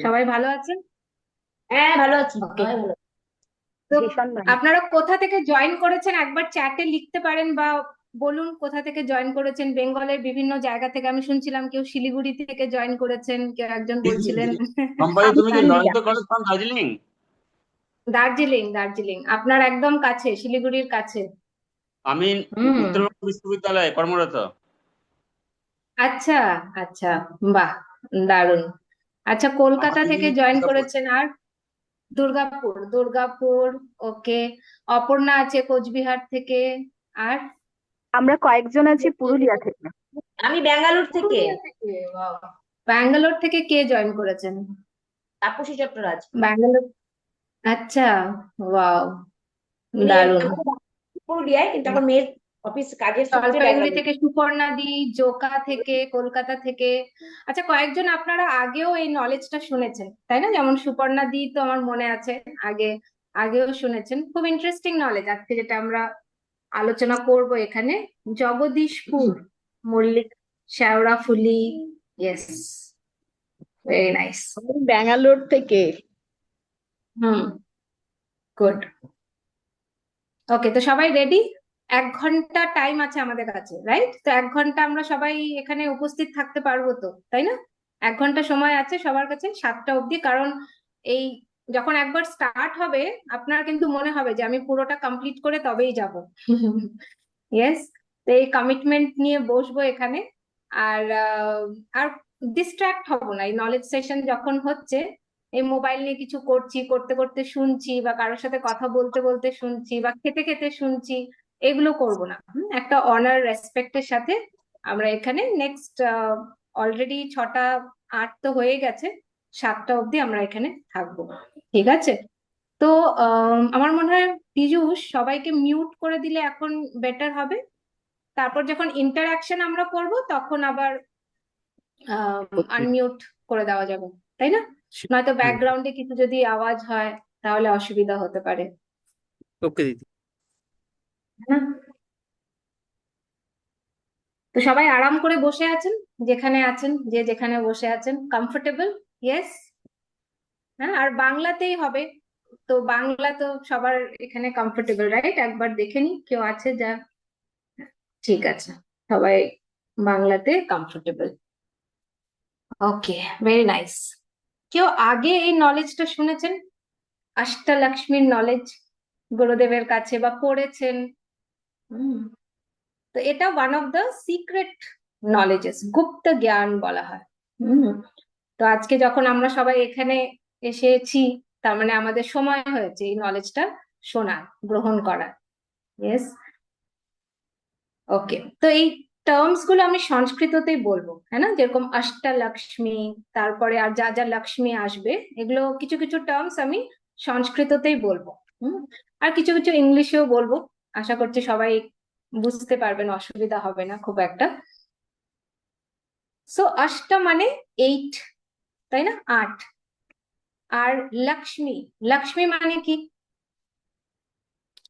সবাই ভালো আছেন? হ্যাঁ, ভালো আছি, ওকে। সবাই ভালো। তো ভীষণ ভালো। আপনারা কোথা থেকে জয়েন করেছেন একবার চ্যাটে লিখতে পারেন, বা বলুন কোথা থেকে জয়েন করেছেন। বেঙ্গলের বিভিন্ন জায়গা থেকে আমি শুনছিলাম, কেউ শিলিগুড়ি থেকে জয়েন করেছেন, কেউ একজন বলছিলেন। সম্পাদি, তুমি কি জয়েন পুরুলিয়া। তো করো ফ্রম দার্জিলিং? দার্জিলিং, দার্জিলিং আপনার একদম কাছে, শিলিগুড়ির কাছে। আমি হুম। উত্তরবঙ্গ বিশ্ববিদ্যালয়ে কর্মরত। আচ্ছা, আচ্ছা, বাহ, দারুণ। আচ্ছা, আমার কলকাতা থেকে দিদি জয়েন দুর্গাপুর। করেছেন। আর দুর্গাপুর, দুর্গাপুর। ওকে। অপর্ণা আছে কোচবিহার থেকে। আর আমরা কয়েকজন আছি পুরুলিয়া থেকে। আমি ব্যাঙ্গালোর থেকে। পুরুলিয়া থেকে, বাহ। ব্যাঙ্গালোর থেকে কে জয়েন করেছেন? তাপসী চট্টরাজ। ব্যাঙ্গালোর। আচ্ছা। ওয়াও। উনি দারুণ। আমি পুরুলিয়ায়, কিন্তু এখন মেয়ের অফিস কাজের সূত্রে জলপাইগুড়ি ব্যাঙ্গালোর। থেকে সুপর্ণা দি, জোকা থেকে, কলকাতা থেকে। আচ্ছা, কয়েকজন আপনারা আগেও এই নলেজটা শুনেছেন, তাই না? যেমন সুপর্ণা দি তো আমার মনে আছে, আগে আগেও শুনেছেন। খুব ইন্টারেস্টিং নলেজ আজকে যেটা আমরা আলোচনা করব এখানে। Jagdishpur, Mallick, Sheoraphuli. Yes, very nice. আমি ব্যাঙ্গালোর থেকে। হুম, গুড। ওকে, তো সবাই রেডি? 1 ঘন্টা টাইম আছে আমাদের কাছে, রাইট? তো 1 ঘন্টা আমরা সবাই এখানে উপস্থিত থাকতে পারবো তো, তাই না? 1 ঘন্টা সময় আছে সবার কাছে, 7টা অবধি। কারণ এই যখন একবার স্টার্ট হবে, আপনার কিন্তু মনে হবে যে আমি পুরোটা কমপ্লিট করে তবেই যাব। ইয়েস। তো এই কমিটমেন্ট নিয়ে বসবো এখানে। আর আর ডিস্ট্রাক্ট হব না। এই নলেজ সেশন যখন হচ্ছে, এই মোবাইল নিয়ে কিছু করছি, করতে করতে শুনছি, বা কারোর সাথে কথা বলতে বলতে শুনছি, বা খেতে খেতে শুনছি, এগুলো করব না। একটা অনার রেসপেক্টের সাথে আমরা এখানে নেক্সট, অলরেডি 6টা 8 তো হয়ে গেছে, 7টা অবধি আমরা এখানে থাকবো। ঠিক আছে? তো আমার মনে হয় পীযূষ সবাইকে মিউট করে দিলে এখন বেটার হবে। তারপর যখন ইন্টারাকশন আমরা করব তখন আবার ওকে। আনমিউট করে দেওয়া যাবে, তাই না? নয়তো ব্যাকগ্রাউন্ডে কিছু যদি আওয়াজ হয় তাহলে অসুবিধা হতে পারে। ওকে দিদি। হ্যাঁ। তো সবাই আরাম করে বসে আছেন, যেখানে আছেন, যে যেখানে বসে আছেন, কমফোর্টেবল? ইয়েস। হ্যাঁ, আর বাংলাতেই হবে। তো বাংলা তো সবার এখানে কমফোর্টেবল, রাইট? একবার দেখে নি কেউ আছে যা। ঠিক আছে, সবাই বাংলাতে কমফোর্টেবল। ওকে, ভেরি নাইস। কেউ আগে এই নলেজটা শুনেছেন? অষ্টলক্ষ্মীর নলেজ গুরুদেবের কাছে বা পড়েছেন? হুম। তো এটা one of the secret knowledges, গুপ্ত জ্ঞান বলা হয়। হুম। তো আজকে যখন আমরা সবাই এখানে এসেছি, তার মানে আমাদের সময় হয়েছে এই নলেজটা শোনার, গ্রহণ করার। ইয়েস। ওকে, তো এই টার্মস গুলো আমি সংস্কৃততেই বলবো, হ্যাঁ না? যেরকম অষ্টলক্ষ্মী, তারপরে আর যা যা লক্ষ্মী আসবে, এগুলো কিছু কিছু টার্মস আমি সংস্কৃততেই বলবো। হুম। আর কিছু কিছু ইংলিশেও বলবো। আশা করছি সবাই বুঝতে পারবেন, অসুবিধা হবে না খুব একটা। সো অষ্ট মানে 8, তাই না? 8। আর লক্ষ্মী, লক্ষ্মী মানে কি?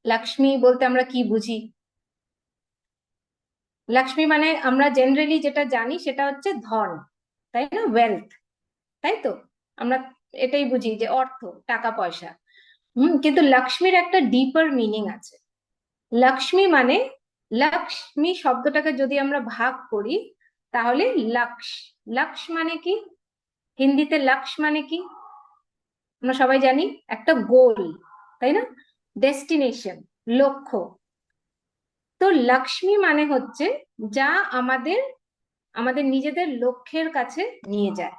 লক্ষ্মী বলতে আমরা কি বুঝি? লক্ষ্মী মানে আমরা জেনারেলি যেটা জানি সেটা হচ্ছে ধন, তাই না? ওয়েলথ, তাই তো? আমরা এটাই বুঝি যে অর্থ, টাকা পয়সা। কিন্তু লক্ষ্মীর একটা ডিপার মিনিং আছে। লক্ষ্মী মানে, লক্ষ্মী শব্দটাকে যদি আমরা ভাগ করি, তাহলে লক্ষ, লক্ষ মানে কি? হিন্দিতে লক্ষ মানে কি? আমরা সবাই জানি, একটা গোল, তাই না? ডেস্টিনেশন, লক্ষ্য। তো লক্ষ্মী মানে হচ্ছে যা আমাদের আমাদের নিজেদের লক্ষ্যের কাছে নিয়ে যায়।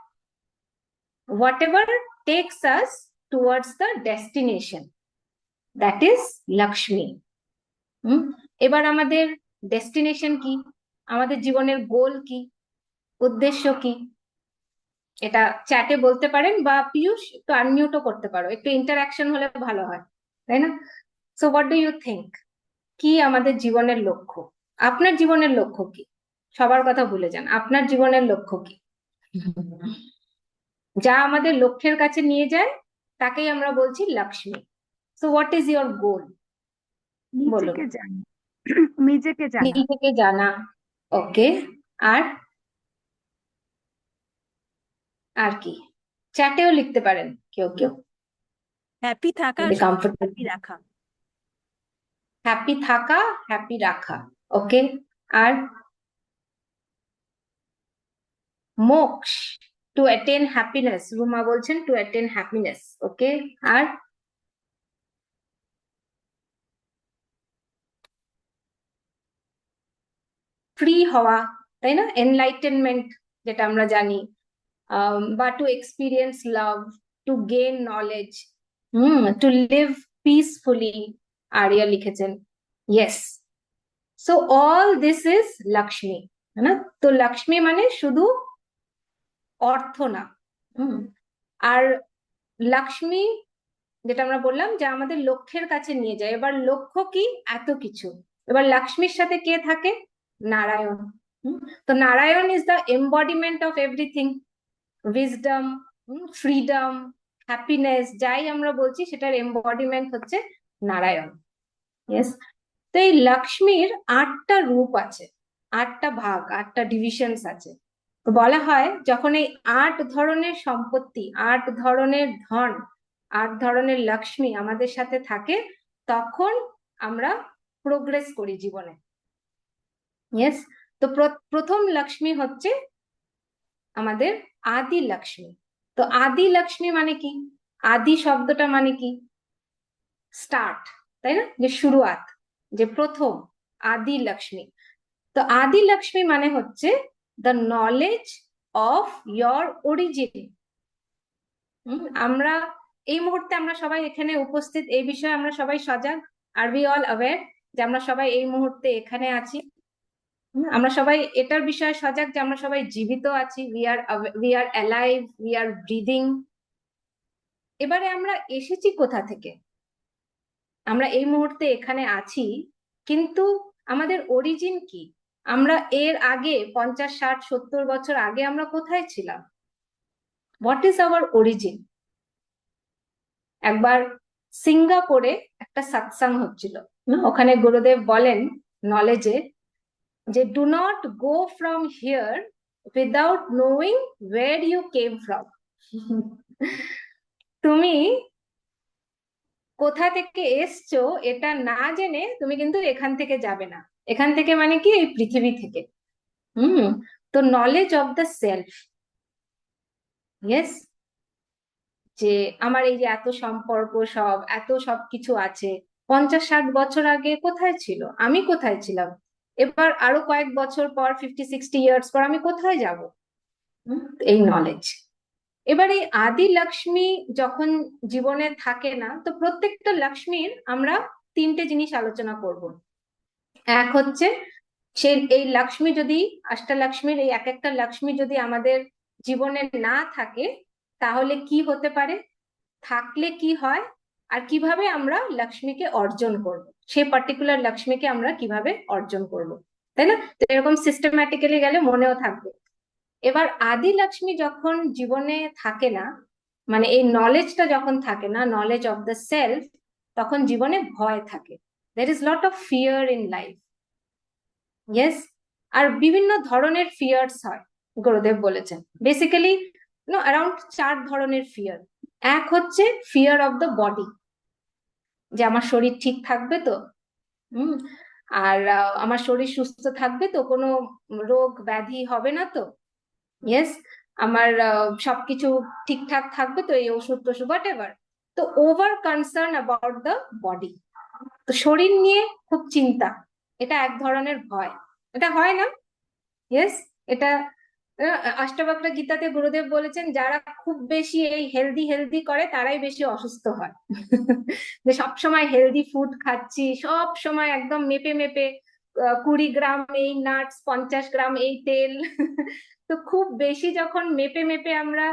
Whatever takes us towards the destination, that is Lakshmi. Hmm. এবার আমাদের ডেস্টিনেশন কি? আমাদের জীবনের গোল কি? উদ্দেশ্য কি? এটা চ্যাটে বলতে পারেন, বা পীযূষ একটু আনমিউটও করতে পারো, একটু ইন্টারাকশন হলে ভালো হয়, তাই না? So what do you think? কি আমাদের জীবনের লক্ষ্য? আপনার জীবনের লক্ষ্য কি? সবার কথা ভুলে যান, আপনার জীবনের লক্ষ্য কি? যা আমাদের লক্ষ্যের কাছে নিয়ে যায় তাকেই আমরা বলছি Lakshmi. So what is your গোল? বলুন। নিজেকে জানি। নিজেকে জানা। নিজেকে জানা। ওকে। আর আর কি? চ্যাটেও লিখতে পারেন কেউ কেউ, হ্যাপি থাকা, যদি কমফোর্টেবল। হ্যাপি রাখা। হ্যাপি থাকা, হ্যাপি রাখা। ওকে। আর মোক্ষ, টু অ্যাটেন হ্যাপিনেস, রুমা বলছেন টু অ্যাটেন হ্যাপিনেস। ওকে। আর ফ্রি হওয়া, তাই না, এনলাইটেনমেন্ট যেটা আমরা জানি, বা to experience love, to gain knowledge, to live peacefully, Aria লিখেছেন। Yes, so all this is Lakshmi, না? তো লক্ষ্মী মানে শুধু অর্থ না। হুম। আর লক্ষ্মী, যেটা আমরা বললাম যে আমাদের লক্ষ্যের কাছে নিয়ে যায়। এবার লক্ষ্য কি? এত কিছু। এবার লক্ষ্মীর সাথে কে থাকে? নারায়ণ। তো Narayan is the embodiment of everything, wisdom, freedom, happiness, যাই আমরা বলছি সেটার এম্বডিমেন্ট হচ্ছে নারায়ণ। ইয়েস। তো এই লক্ষ্মীর 8টা রূপ আছে, 8টা ভাগ, 8টা ডিভিশনস আছে। তো বলা হয় যখন এই 8 ধরনের সম্পত্তি, 8 ধরনের ধন, 8 ধরনের লক্ষ্মী আমাদের সাথে থাকে, তখন আমরা প্রোগ্রেস করি জীবনে। ইয়েস। তো প্রথম লক্ষ্মী হচ্ছে আমাদের আদি লক্ষ্মী। তো আদি লক্ষ্মী মানে কি? আদি শব্দটা মানে কি? স্টার্ট, তাই না, যে শুরুয়াত, যে প্রথম, আদি লক্ষ্মী। তো আদি লক্ষ্মী মানে হচ্ছে the knowledge of your origin. আমরা এই মুহূর্তে, আমরা সবাই এখানে উপস্থিত, এই বিষয়ে আমরা সবাই সজাগ। আর উই অল অ্যাওয়্যার যে আমরা সবাই এই মুহূর্তে এখানে আছি। আমরা সবাই এটার বিষয়ে সজাগ যে আমরা সবাই জীবিত আছি, we are alive, we are breathing. এবারে আমরা এসেছি কোথা থেকে? আমরা এই মুহূর্তে এখানে আছি, কিন্তু আমাদের অরিজিন কি? আমরা এর আগে 50, 60, 70 বছর আগে আমরা কোথায় ছিলাম? What is our origin? একবার সিঙ্গাপুরে একটা সৎসং হচ্ছিল, ওখানে গুরুদেব বলেন নলেজে যে do not go from here without knowing where you came from. তুমি কোথা থেকে এসছো এটা না জেনে তুমি কিন্তু এখান থেকে যাবে না। এখান থেকে মানে কি? এই পৃথিবী থেকে। হুম। তো knowledge of the self. Yes. যে আমার এই যে এত সম্পর্ক, এত সবকিছু আছে, 50, 60 বছর আগে কোথায় ছিল? আমি কোথায় ছিলাম? এবার আরো কয়েক বছর পর, 50, 60 ইয়ার্স পর আমি কোথায় যাব? এই নলেজ। এবার এই আদি লক্ষ্মী যখন জীবনে থাকে না, তো প্রত্যেকটা লক্ষ্মীর আমরা 3টে জিনিস আলোচনা করব। এক হচ্ছে, সে এই লক্ষ্মী যদি, অষ্টলক্ষ্মীর এই এক একটা লক্ষ্মী যদি আমাদের জীবনে না থাকে, তাহলে কি হতে পারে, থাকলে কি হয়, আর কিভাবে আমরা লক্ষ্মীকে অর্জন করব, সেই পার্টিকুলার লক্ষ্মীকে আমরা কিভাবে অর্জন করব, তাই না? তো এরকম সিস্টেম্যাটিক্যালি গেলে মনেও থাকবে। এবার আদি লক্ষ্মী যখন জীবনে থাকে না, মানে এই নলেজটা যখন থাকে না, নলেজ অফ দ্য সেলফ, তখন জীবনে ভয় থাকে। There is lot of fear in life. Yes. আর বিভিন্ন ধরনের ফিয়ার্স হয়, গুরুদেব বলেছেন বেসিক্যালি অ্যারাউন্ড 4 ধরনের ফিয়ার। এক হচ্ছে ফিয়ার অফ দ্য বডি, যে আমার শরীর ঠিক থাকবে তো, হুম, আর আমার শরীর সুস্থ থাকবে তো, কোনো রোগ ব্যাধি হবে না তো, ইয়েস, আমার সবকিছু ঠিকঠাক থাকবে তো, এই ওষুধ টষুধ হোয়াট এভার। তো over concern about the body, তো শরীর নিয়ে খুব চিন্তা, এটা এক ধরনের ভয়। এটা হয় না? ইয়েস। এটা অষ্টাবক্র গীতাতে গুরুদেব বলেছেন যারা খুব বেশি এই হেলদি হেলদি করে তারাই বেশি অসুস্থ হয়। যে সবসময় হেলদি ফুড খাচ্ছি, সব সময় একদম মেপে মেপে, 20 গ্রাম এই নাটস, 50 গ্রাম এই তেল। তো খুব বেশি যখন মেপে মেপে আমরা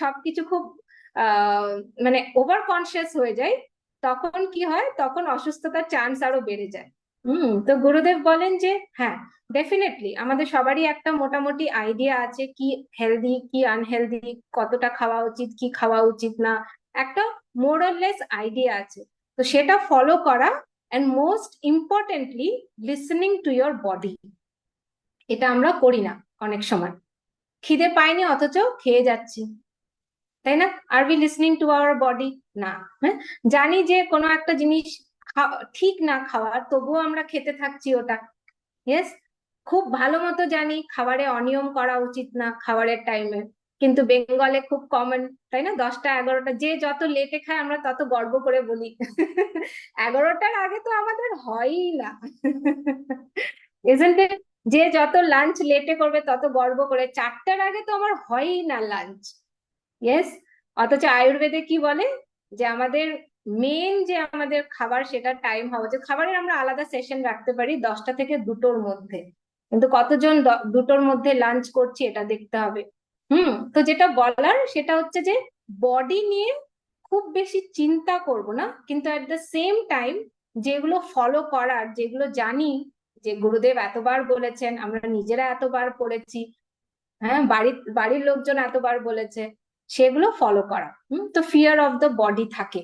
সবকিছু খুব আহ মানে ওভার কনসিয়াস হয়ে যাই, তখন কি হয়, তখন অসুস্থতার চান্স আরো বেড়ে যায়। তো গুরুদেব বলেন যে হ্যাঁ, ডেফিনেটলি আমাদের সবারই একটা মোটামুটি আইডিয়া আছে কি হেলদি কি আনহেলদি, কতটা খাওয়া উচিত কি খাওয়া উচিত না, একটা মোরলেস আইডিয়া আছে। তো সেটা ফলো করা, and most importantly listening to your body, এটা আমরা করি না অনেক সময়। খিদে পাইনি অথচ খেয়ে যাচ্ছি, তাই না? আর we listening to our body? না। হ্যাঁ, জানি যে কোনো একটা জিনিস ঠিক না খাওয়ার, তবুও আমরা খেতে থাকছি ওটা। ইয়েস, খুব ভালো মতো জানি খাবারে অনিয়ম করা উচিত না খাবারের টাইমে, কিন্তু বেঙ্গলে খুব কমন, তাই না? 10টা 11টা, যে যত লেটে খায় আমরা তত গর্ব করে বলি 11টার আগে তো আমাদের হয়ই না isn't it? যে যত লাঞ্চ লেটে করবে তত গর্ব করে, 4টার আগে তো আমার হয়ই না লাঞ্চ। ইয়েস, অথচ আয়ুর্বেদে কি বলে যে আমাদের মেন যে আমাদের খাবার সেটা টাইম হওয়া উচিত। খাবারের আমরা আলাদা সেশন রাখতে পারি 10টা থেকে 2টোর মধ্যে, কিন্তু কতজন 2টোর মধ্যে লাঞ্চ করছি এটা দেখতে হবে। তো যেটা বলার সেটা হচ্ছে যে বডি নিয়ে খুব বেশি চিন্তা করব না, কিন্তু অ্যাট দ্য সেম টাইম যেগুলো ফলো করার, যেগুলো জানি যে গুরুদেব এতবার বলেছেন, আমরা নিজেরা এতবার পড়েছি, হ্যাঁ, বাড়ির লোকজন এতবার বলেছে, সেগুলো ফলো করা। তো ফিয়ার অফ দ্য বডি থাকে।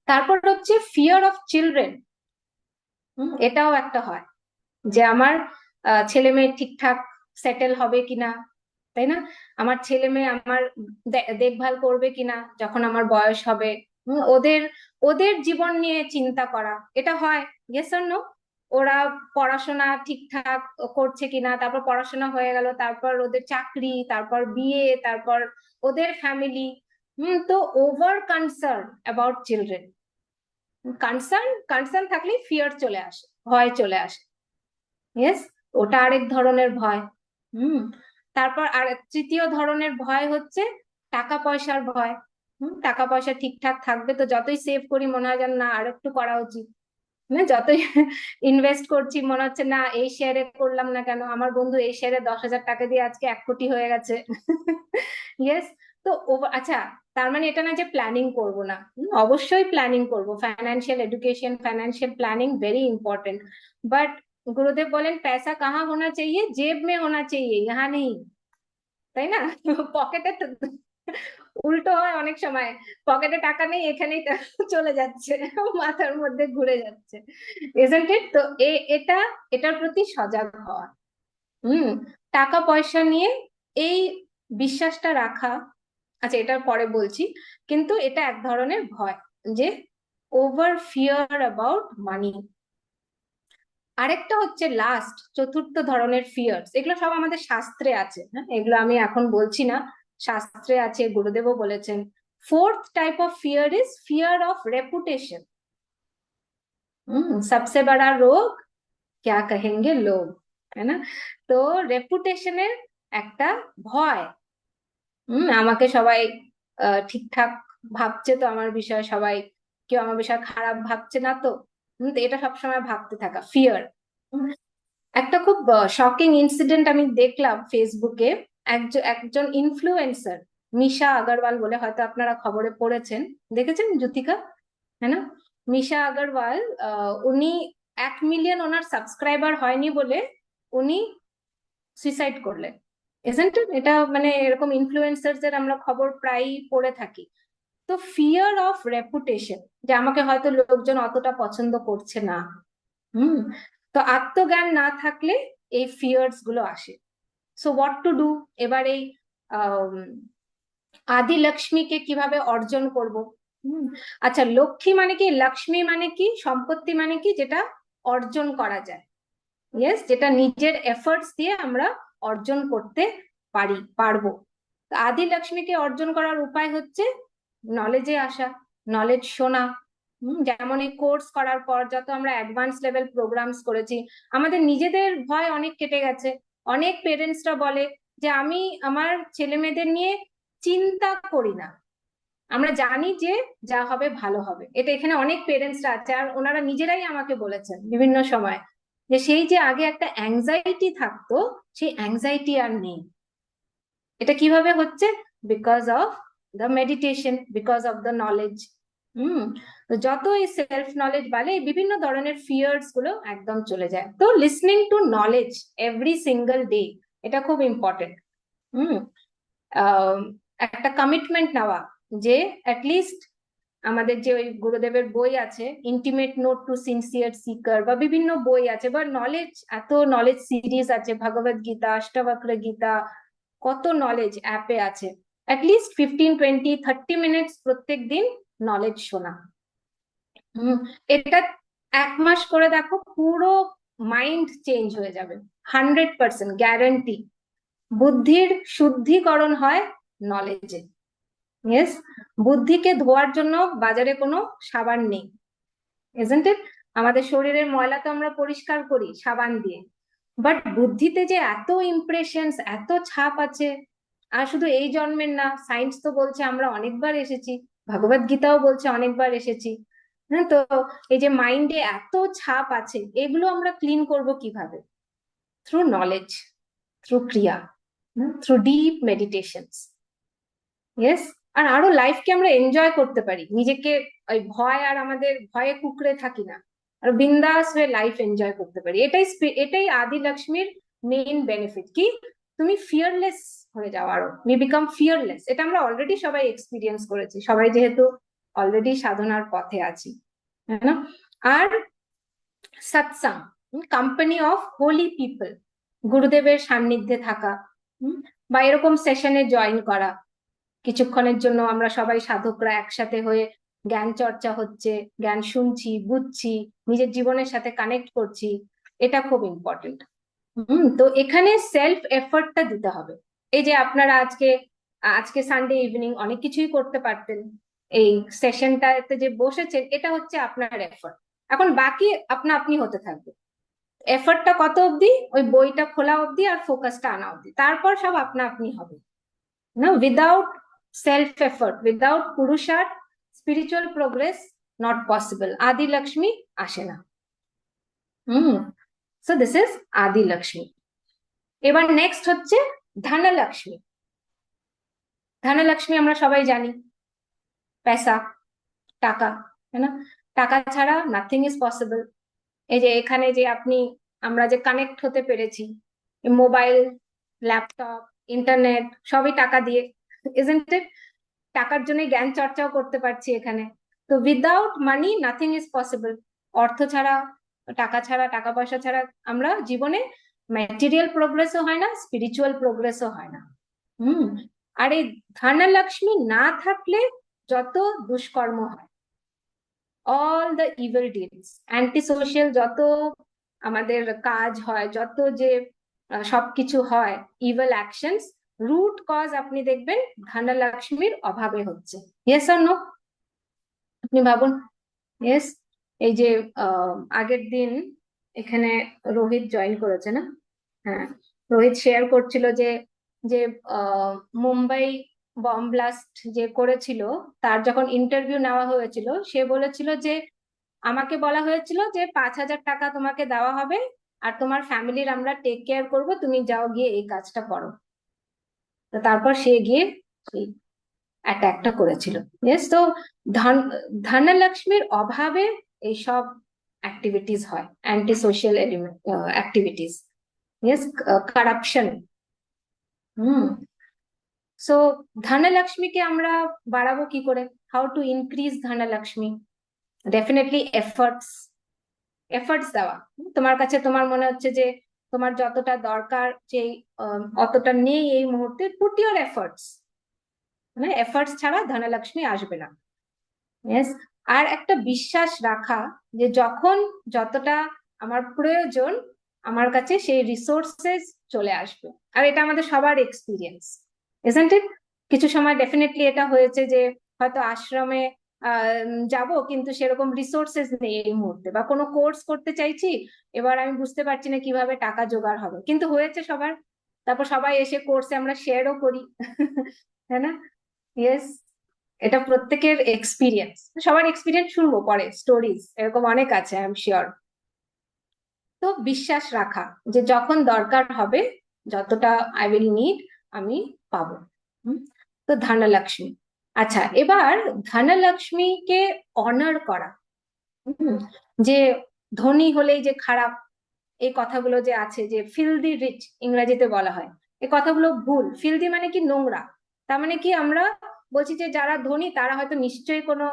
তারপর হচ্ছে ফিয়ার অফ চিলড্রেন। এটাও একটা হয় যে আমার ছেলে মেয়ে ঠিকঠাক সেটেল হবে কিনা, তাই না? আমার ছেলে মেয়ে আমার দেখভাল করবে কিনা যখন আমার বয়স হবে। ওদের ওদের জীবন নিয়ে চিন্তা করা, এটা হয়। Yes or no? ওরা পড়াশোনা ঠিকঠাক করছে কিনা, তারপর পড়াশোনা হয়ে গেল, তারপর ওদের চাকরি, তারপর বিয়ে, তারপর ওদের ফ্যামিলি। তো over concern about children, concern থাকলে ফিয়ার চলে আসে, ভয় চলে আসে। ইয়েস, ওটা আরেক ধরনের ভয়। হুম তারপর আর তৃতীয় ধরনের ভয় হচ্ছে টাকা পয়সার ভয়। টাকা পয়সা ঠিকঠাক থাকবে তো যতই সেভ করি মনে হয় যেন না আর একটু করা উচিত, না যতই ইনভেস্ট করছি মনে হচ্ছে না এই শেয়ারে করলাম না কেন, আমার বন্ধু এই শেয়ারে 10,000 টাকা দিয়ে আজকে 1 কোটি হয়ে গেছে ইয়েস। তো আচ্ছা, তার মানে এটা না যে প্ল্যানিং করব না, অবশ্যই প্ল্যানিং করব, financial education, financial planning very important, but Gurudev बोलें पैसा कहाँ होना चाहिए, जेब में होना चाहिए, यहाँ नहीं, তাই না? পকেটে উল্টো হয় অনেক সময়, পকেটে টাকা নেই এখানেই চলে যাচ্ছে, মাথার মধ্যে ঘুরে যাচ্ছে, isn't it? তো এটা, এটার প্রতি সজাগ হওয়া। হুম টাকা পয়সা নিয়ে এই বিশ্বাসটা রাখা, আচ্ছা এটার পরে বলছি, কিন্তু এটা এক ধরনের ভয়, যে ওভার ফিয়ার অ্যাবাউট মানি। আরেকটা হচ্ছে লাস্ট, চতুর্থ ধরনের ফিয়ার্স, এগুলো সব আমাদের শাস্ত্রে আছে, হ্যাঁ, এগুলো আমি এখন বলছি না, শাস্ত্রে আছে, গুরুদেবও বলেছেন। Fourth type of fear is fear of reputation. सबसे बड़ा रोग क्या कहेंगे लोग, है ना? তো রেপুটেশনের একটা ভয়। আমাকে সবাই ঠিকঠাক ভাবছে তো আমার বিষয়ে, সবাই কেউ আমার বিষয়ে খারাপ ভাবছে না তো? তো এটা সবসময় ভাবতে থাকা ফিয়ার। একটা খুব শকিং ইনসিডেন্ট আমি দেখলাম ফেসবুকে, একজন ইনফ্লুয়েন্সার, মিশা আগরওয়াল বলে, হয়তো আপনারা খবরে পড়েছেন, দেখেছেন জ্যোতিকা, হ্যাঁ না? মিশা আগরওয়াল, উনি 1 মিলিয়ন ওনার সাবস্ক্রাইবার হয়নি বলে উনি সুইসাইড করলেন। এজেন্ট এটা মানে এরকম ইনফ্লুয়েন্সারদের আমরা খবর প্রায়ই পড়ে থাকি। তো ফিয়ার অফ রেপুটেশন, যে আমাকে হয়তো লোকজন অতটা পছন্দ করছে না। তো আত্মজ্ঞান না থাকলে এই ফিয়ার্স গুলো আসে। So what to do? এবার এই আদি লক্ষ্মীকে কিভাবে অর্জন করব? আচ্ছা, লক্ষ্মী মানে কি, লক্ষ্মী মানে কি, সম্পত্তি মানে কি যেটা অর্জন করা যায়, ইয়েস, যেটা নিজের এফর্টস দিয়ে আমরা অর্জন করতে পারবো। আদি লক্ষ্মীকে অর্জন করার উপায় হচ্ছে নলেজে আসা, নলেজ শোনা। যেমন এই কোর্স করার পর যত আমরা অ্যাডভান্স লেভেল প্রোগ্রামস করেছি, আমাদের নিজেদের ভয় অনেক কেটে গেছে। অনেক পেরেন্টসরা বলে যে আমি আমার ছেলে মেয়েদের নিয়ে চিন্তা করি না, আমরা জানি যে যা হবে ভালো হবে। এটা এখানে অনেক পেরেন্টসরা আছে, আর ওনারা নিজেরাই আমাকে বলেছেন বিভিন্ন সময় যে সেই যে আগে একটা অ্যাংজাইটি থাকতো, সেই অ্যাংজাইটি আর নেই। এটা কিভাবে হচ্ছে? Because of the meditation, because of the knowledge. যত এই সেলফ নলেজ বাড়ে, বিভিন্ন ধরনের ফিয়ার্স গুলো একদম চলে যায়। তো listening to knowledge every single day, এটা খুব ইম্পর্টেন্ট। একটা কমিটমেন্ট নেওয়া যে অ্যাটলিস্ট আমাদের যে ওই গুরুদেবের বই আছে, intimate note to sincere seeker, বা বিভিন্ন বই আছে, বা নলেজ, এত নলেজ সিরিজ আছে, ভগবত গীতা, অষ্টবক্র গীতা, কত নলেজ অ্যাপে আছে। অ্যাটলিস্ট 15, 20, 30 মিনিটস প্রত্যেক দিন নলেজ শোনা। এটা 1 মাস করে দেখো, পুরো মাইন্ড চেঞ্জ হয়ে যাবে, 100% গ্যারান্টি। বুদ্ধির শুদ্ধিকরণ হয় নলেজে। ইয়েস, বুদ্ধিকে ধোয়ার জন্য বাজারে কোনো সাবান নেই, ইজন্ট ইট? আমাদের শরীরের ময়লা তো আমরা পরিষ্কার করি সাবান দিয়ে, বাট বুদ্ধিতে যে এত ইমপ্রেশনস, এত ছাপ আছে। আর শুধু এই জন্মের না, সায়েন্স তো বলছে আমরা অনেকবার এসেছি, ভগবদ গীতাও বলছে অনেকবার এসেছি। হ্যাঁ, তো এই যে মাইন্ডে এত ছাপ আছে, এগুলো আমরা ক্লিন করব কিভাবে? থ্রু নলেজ, থ্রু ক্রিয়া, থ্রু ডিপ মেডিটেশনস। ইয়েস, আর আরো লাইফকে আমরা এনজয় করতে পারি, নিজেকে ওই ভয় আর আমাদের ভয়ে কুকড়ে থাকি না, আর বিন্দাস হয়ে লাইফ এনজয় করতে পারি। এটাই আদি লক্ষ্মীর মেইন বেনিফিট, কি তুমি ফিয়ারলেস হয়ে যাও, আরো উই বিকাম ফিয়ারলেস। এটা আমরা অলরেডি সবাই এক্সপিরিয়েন্স করেছি, সবাই যেহেতু অলরেডি সাধনার পথে আছি, তাই না? আর সৎসঙ্গ, কোম্পানি অফ হোলি পিপল, গুরুদেবের সান্নিধ্যে থাকা, বা এরকম সেশনে জয়েন করা, কিছুক্ষণের জন্য আমরা সবাই সাধকরা একসাথে হয়ে জ্ঞান চর্চা হচ্ছে, জ্ঞান শুনছি, বুঝছি, নিজের জীবনের সাথে কানেক্ট করছি, এটা খুব ইম্পর্টেন্ট। তো এখানে সেলফ এফর্টটা দিতে হবে। এই যে আপনারা আজকে আজকে সানডে ইভিনিং অনেক কিছুই করতে পারতেন, এই সেশনটাতে যে বসেছেন, এটা হচ্ছে আপনার এফর্ট। এখন বাকি আপনা আপনি হতে থাকবে। এফর্টটা কত অবধি? ওই বইটা খোলা অবধি আর ফোকাসটা আনা অবধি, তারপর সব আপনা আপনি হবে না। উইদাউট সেলফ এফর্ট, উইদাউট পুরুষার্থ, spiritual progress not possible. Adi Lakshmi আসে না। সো দিস ইজ আদি লক্ষ্মী। এবার নেক্সট হচ্ছে ধনলক্ষ্মী। ধনলক্ষ্মী আমরা সবাই জানি, পয়সা, টাকা, তাই না? টাকা ছাড়া নাথিং ইজ পসিবল। এই যে এখানে যে আমরা যে কানেক্ট হতে পেরেছি, মোবাইল, ল্যাপটপ, ইন্টারনেট, সবই টাকা দিয়ে, ইজন্ট ইট? টাকার জন্য জ্ঞান চর্চাও করতে পারছি এখানে। তো without money nothing is possible. অর্থ ছাড়া, টাকা ছাড়া, টাকা পয়সা ছাড়া আমরা জীবনে ম্যাটেরিয়াল প্রোগ্রেসও হয় না, স্পিরিচুয়াল প্রোগ্রেসও হয় না। আর এই ধনলক্ষ্মী না থাকলে যত দুষ্কর্ম হয়, all the evil deeds, anti social যত আমাদের কাজ হয়, যত যে সবকিছু হয়, ইভিল অ্যাকশনস, রুট কজ আপনি দেখবেন ধনলক্ষ্মীর অভাবে হচ্ছে। Yes or no? আপনি ভাবুন। ইয়েস, এই যে আগের দিন এখানে রোহিত জয়েন করেছে না? হ্যাঁ, রোহিত শেয়ার করছিল যে যে মুম্বাই বম ব্লাস্ট যে করেছিল, তার যখন ইন্টারভিউ নেওয়া হয়েছিল, সে বলেছিল যে আমাকে বলা হয়েছিল যে 5,000 টাকা তোমাকে দেওয়া হবে, আর তোমার ফ্যামিলির আমরা টেক কেয়ার করব, তুমি যাও গিয়ে এই কাজটা করো। তো তারপর সে গিয়ে সেই অ্যাটাকটা করেছিল। ইয়েস, তো ধনলক্ষ্মীর অভাবে এইসব অ্যাক্টিভিটিস হয়, anti social element activities. Yes, corruption. So ধনলক্ষ্মীকে আমরা বাড়াবো কি করে? How to increase Dhanalakshmi? Definitely efforts. Efforts দেওয়া। তোমার কাছে তোমার মনে হচ্ছে যে তোমার যতটা দরকার, যে অতটা নেই এই মুহূর্তে, পুট ইউর এফর্টস। মানে এফর্টস ছাড়া ধনলক্ষ্মী আসবে না। ইয়েস, আর একটা বিশ্বাস রাখা যে যখন যতটা আমার প্রয়োজন, আমার কাছে সেই রিসোর্সেস চলে আসবে। আর এটা আমাদের সবার এক্সপিরিয়েন্স, ইজন্ট ইট? কিছু সময় ডেফিনেটলি এটা হয়েছে যে হয়তো আশ্রমে যাব, কিন্তু সেরকম রিসোর্সেস নেই এই মুহূর্তে, বা কোনো কোর্স করতে চাইছি, এবার আমি বুঝতে পারছি না কিভাবে টাকা জোগাড় হবে, কিন্তু হয়েছে সবার। তারপর সবাই এসে কোর্সে আমরা শেয়ারও করি, তাই না? ইয়েস, এটা প্রত্যেকের এক্সপিরিয়েন্স। সবার এক্সপিরিয়েন্স শুনবো পরে, স্টোরিজ এরকম অনেক আছে, আই এম শিওর। তো বিশ্বাস রাখা যে যখন দরকার হবে, যতটা আই উইল নিড, আমি পাবো। তো ধনলক্ষ্মী। আচ্ছা, এবার ধনলক্ষ্মীকে অনার করা। যে ধনী হলেই যে খারাপ, এই কথাগুলো যে আছে, যে ফিলদি রিচ ইংরেজিতে বলা হয়, এই কথাগুলো ভুল। ফিলদি মানে কি? নোংরা। তার মানে কি আমরা বলছি যে যারা ধনী তারা হয়তো নিশ্চয়ই কোনো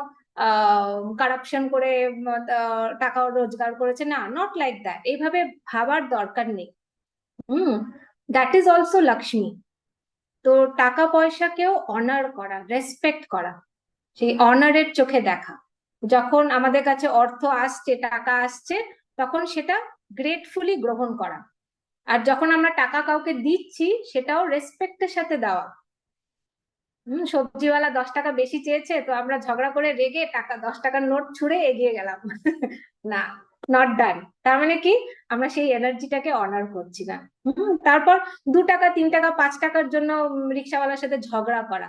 কারাপশন করে টাকা রোজগার করেছে? না, নট লাইক দ্যাট। এইভাবে ভাবার দরকার নেই। That is also Lakshmi. তো টাকা পয়সাকেও অনার করা, রেসপেক্ট করা, সেই অনারের চোখে দেখা। যখন আমাদের কাছে অর্থ আসছে, টাকা আসছে, তখন সেটা গ্রেটফুলি গ্রহণ করা। আর যখন আমরা টাকা কাউকে দিচ্ছি, সেটাও রেসপেক্টের সাথে দেওয়া। সবজিওয়ালা 10 টাকা বেশি চেয়েছে, তো আমরা ঝগড়া করে রেগে 10 টাকার নোট ছুঁড়ে এগিয়ে গেলাম। না, নট ডান। তার মানে কি, আমরা সেই এনার্জিটাকে অনার করছি না। তারপর 2 টাকা 3 টাকা 5 টাকার জন্য রিক্সাওয়ালার সাথে ঝগড়া করা,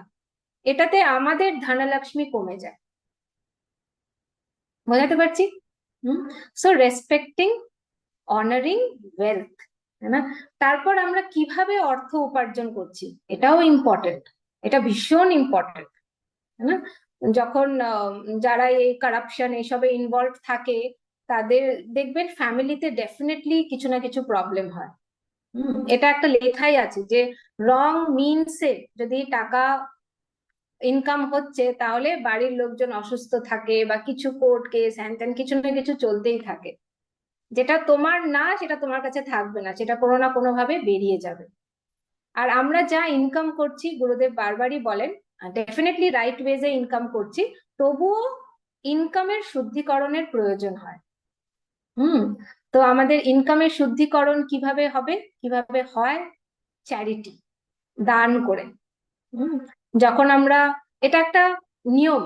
এটাতে আমাদের ধনলক্ষ্মী কমে যায়। বোঝাতে পারছি? সো রেসপেক্টিং, অনারিং ওয়েলথ, তাই না? তারপর আমরা কিভাবে অর্থ উপার্জন করছি, এটাও ইম্পর্টেন্ট, এটা ভীষণ ইম্পর্টেন্ট, তাই না? যখন যারা এই কারাপশন এইসবে ইনভলভ থাকে, তাদের দেখবেন ফ্যামিলিতে ডেফিনেটলি কিছু না কিছু প্রবলেম হয়। এটা একটা লেখাই আছে যে রং মিনসে যদি টাকা ইনকাম হচ্ছে, তাহলে বাড়ির লোকজন অসুস্থ থাকে, বা কিছু কোর্ট কেস হ্যান ত্যান কিছু না কিছু চলতেই থাকে। যেটা তোমার না, সেটা তোমার কাছে থাকবে না, সেটা কোনো না কোনো ভাবে বেরিয়ে যাবে। আর আমরা যা ইনকাম করছি, গুরুদেব বারবারই বলেন, ডেফিনেটলি রাইট ওয়েজে ইনকাম করছি, তবুও ইনকামের শুদ্ধিকরণের প্রয়োজন হয়। তো আমাদের ইনকামের শুদ্ধিকরণ কিভাবে হবে, কিভাবে হয়? চ্যারিটি, দান করে। যখন আমরা, এটা একটা নিয়ম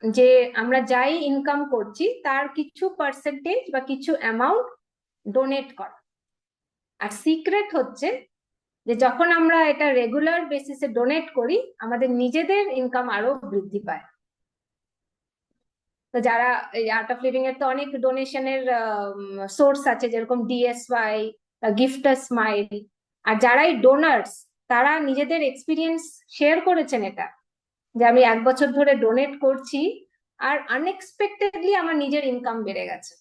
যে আমরা যাই ইনকাম করছি, তার কিছু পার্সেন্টেজ বা কিছু অ্যামাউন্ট ডোনেট করা। আর সিক্রেট হচ্ছে যে যখন আমরা এটা রেগুলার বেসিসে ডোনেট করি, আমাদের নিজেদের ইনকাম আরো বৃদ্ধি পায়। তো যারা এই আর্ট অফ লিভিং এর তো অনেক ডোনেশনের সোর্স আছে, যেরকম ডিএসওয়াই, গিফট স্মাইল। আর যারাই ডোনার্স, তারা নিজেদের এক্সপিরিয়েন্স শেয়ার করেছেন এটা, যে আমি 1 বছর ধরে ডোনেট করছি, আর আনএক্সপেক্টেডলি আমার নিজের ইনকাম বেড়ে গেছে।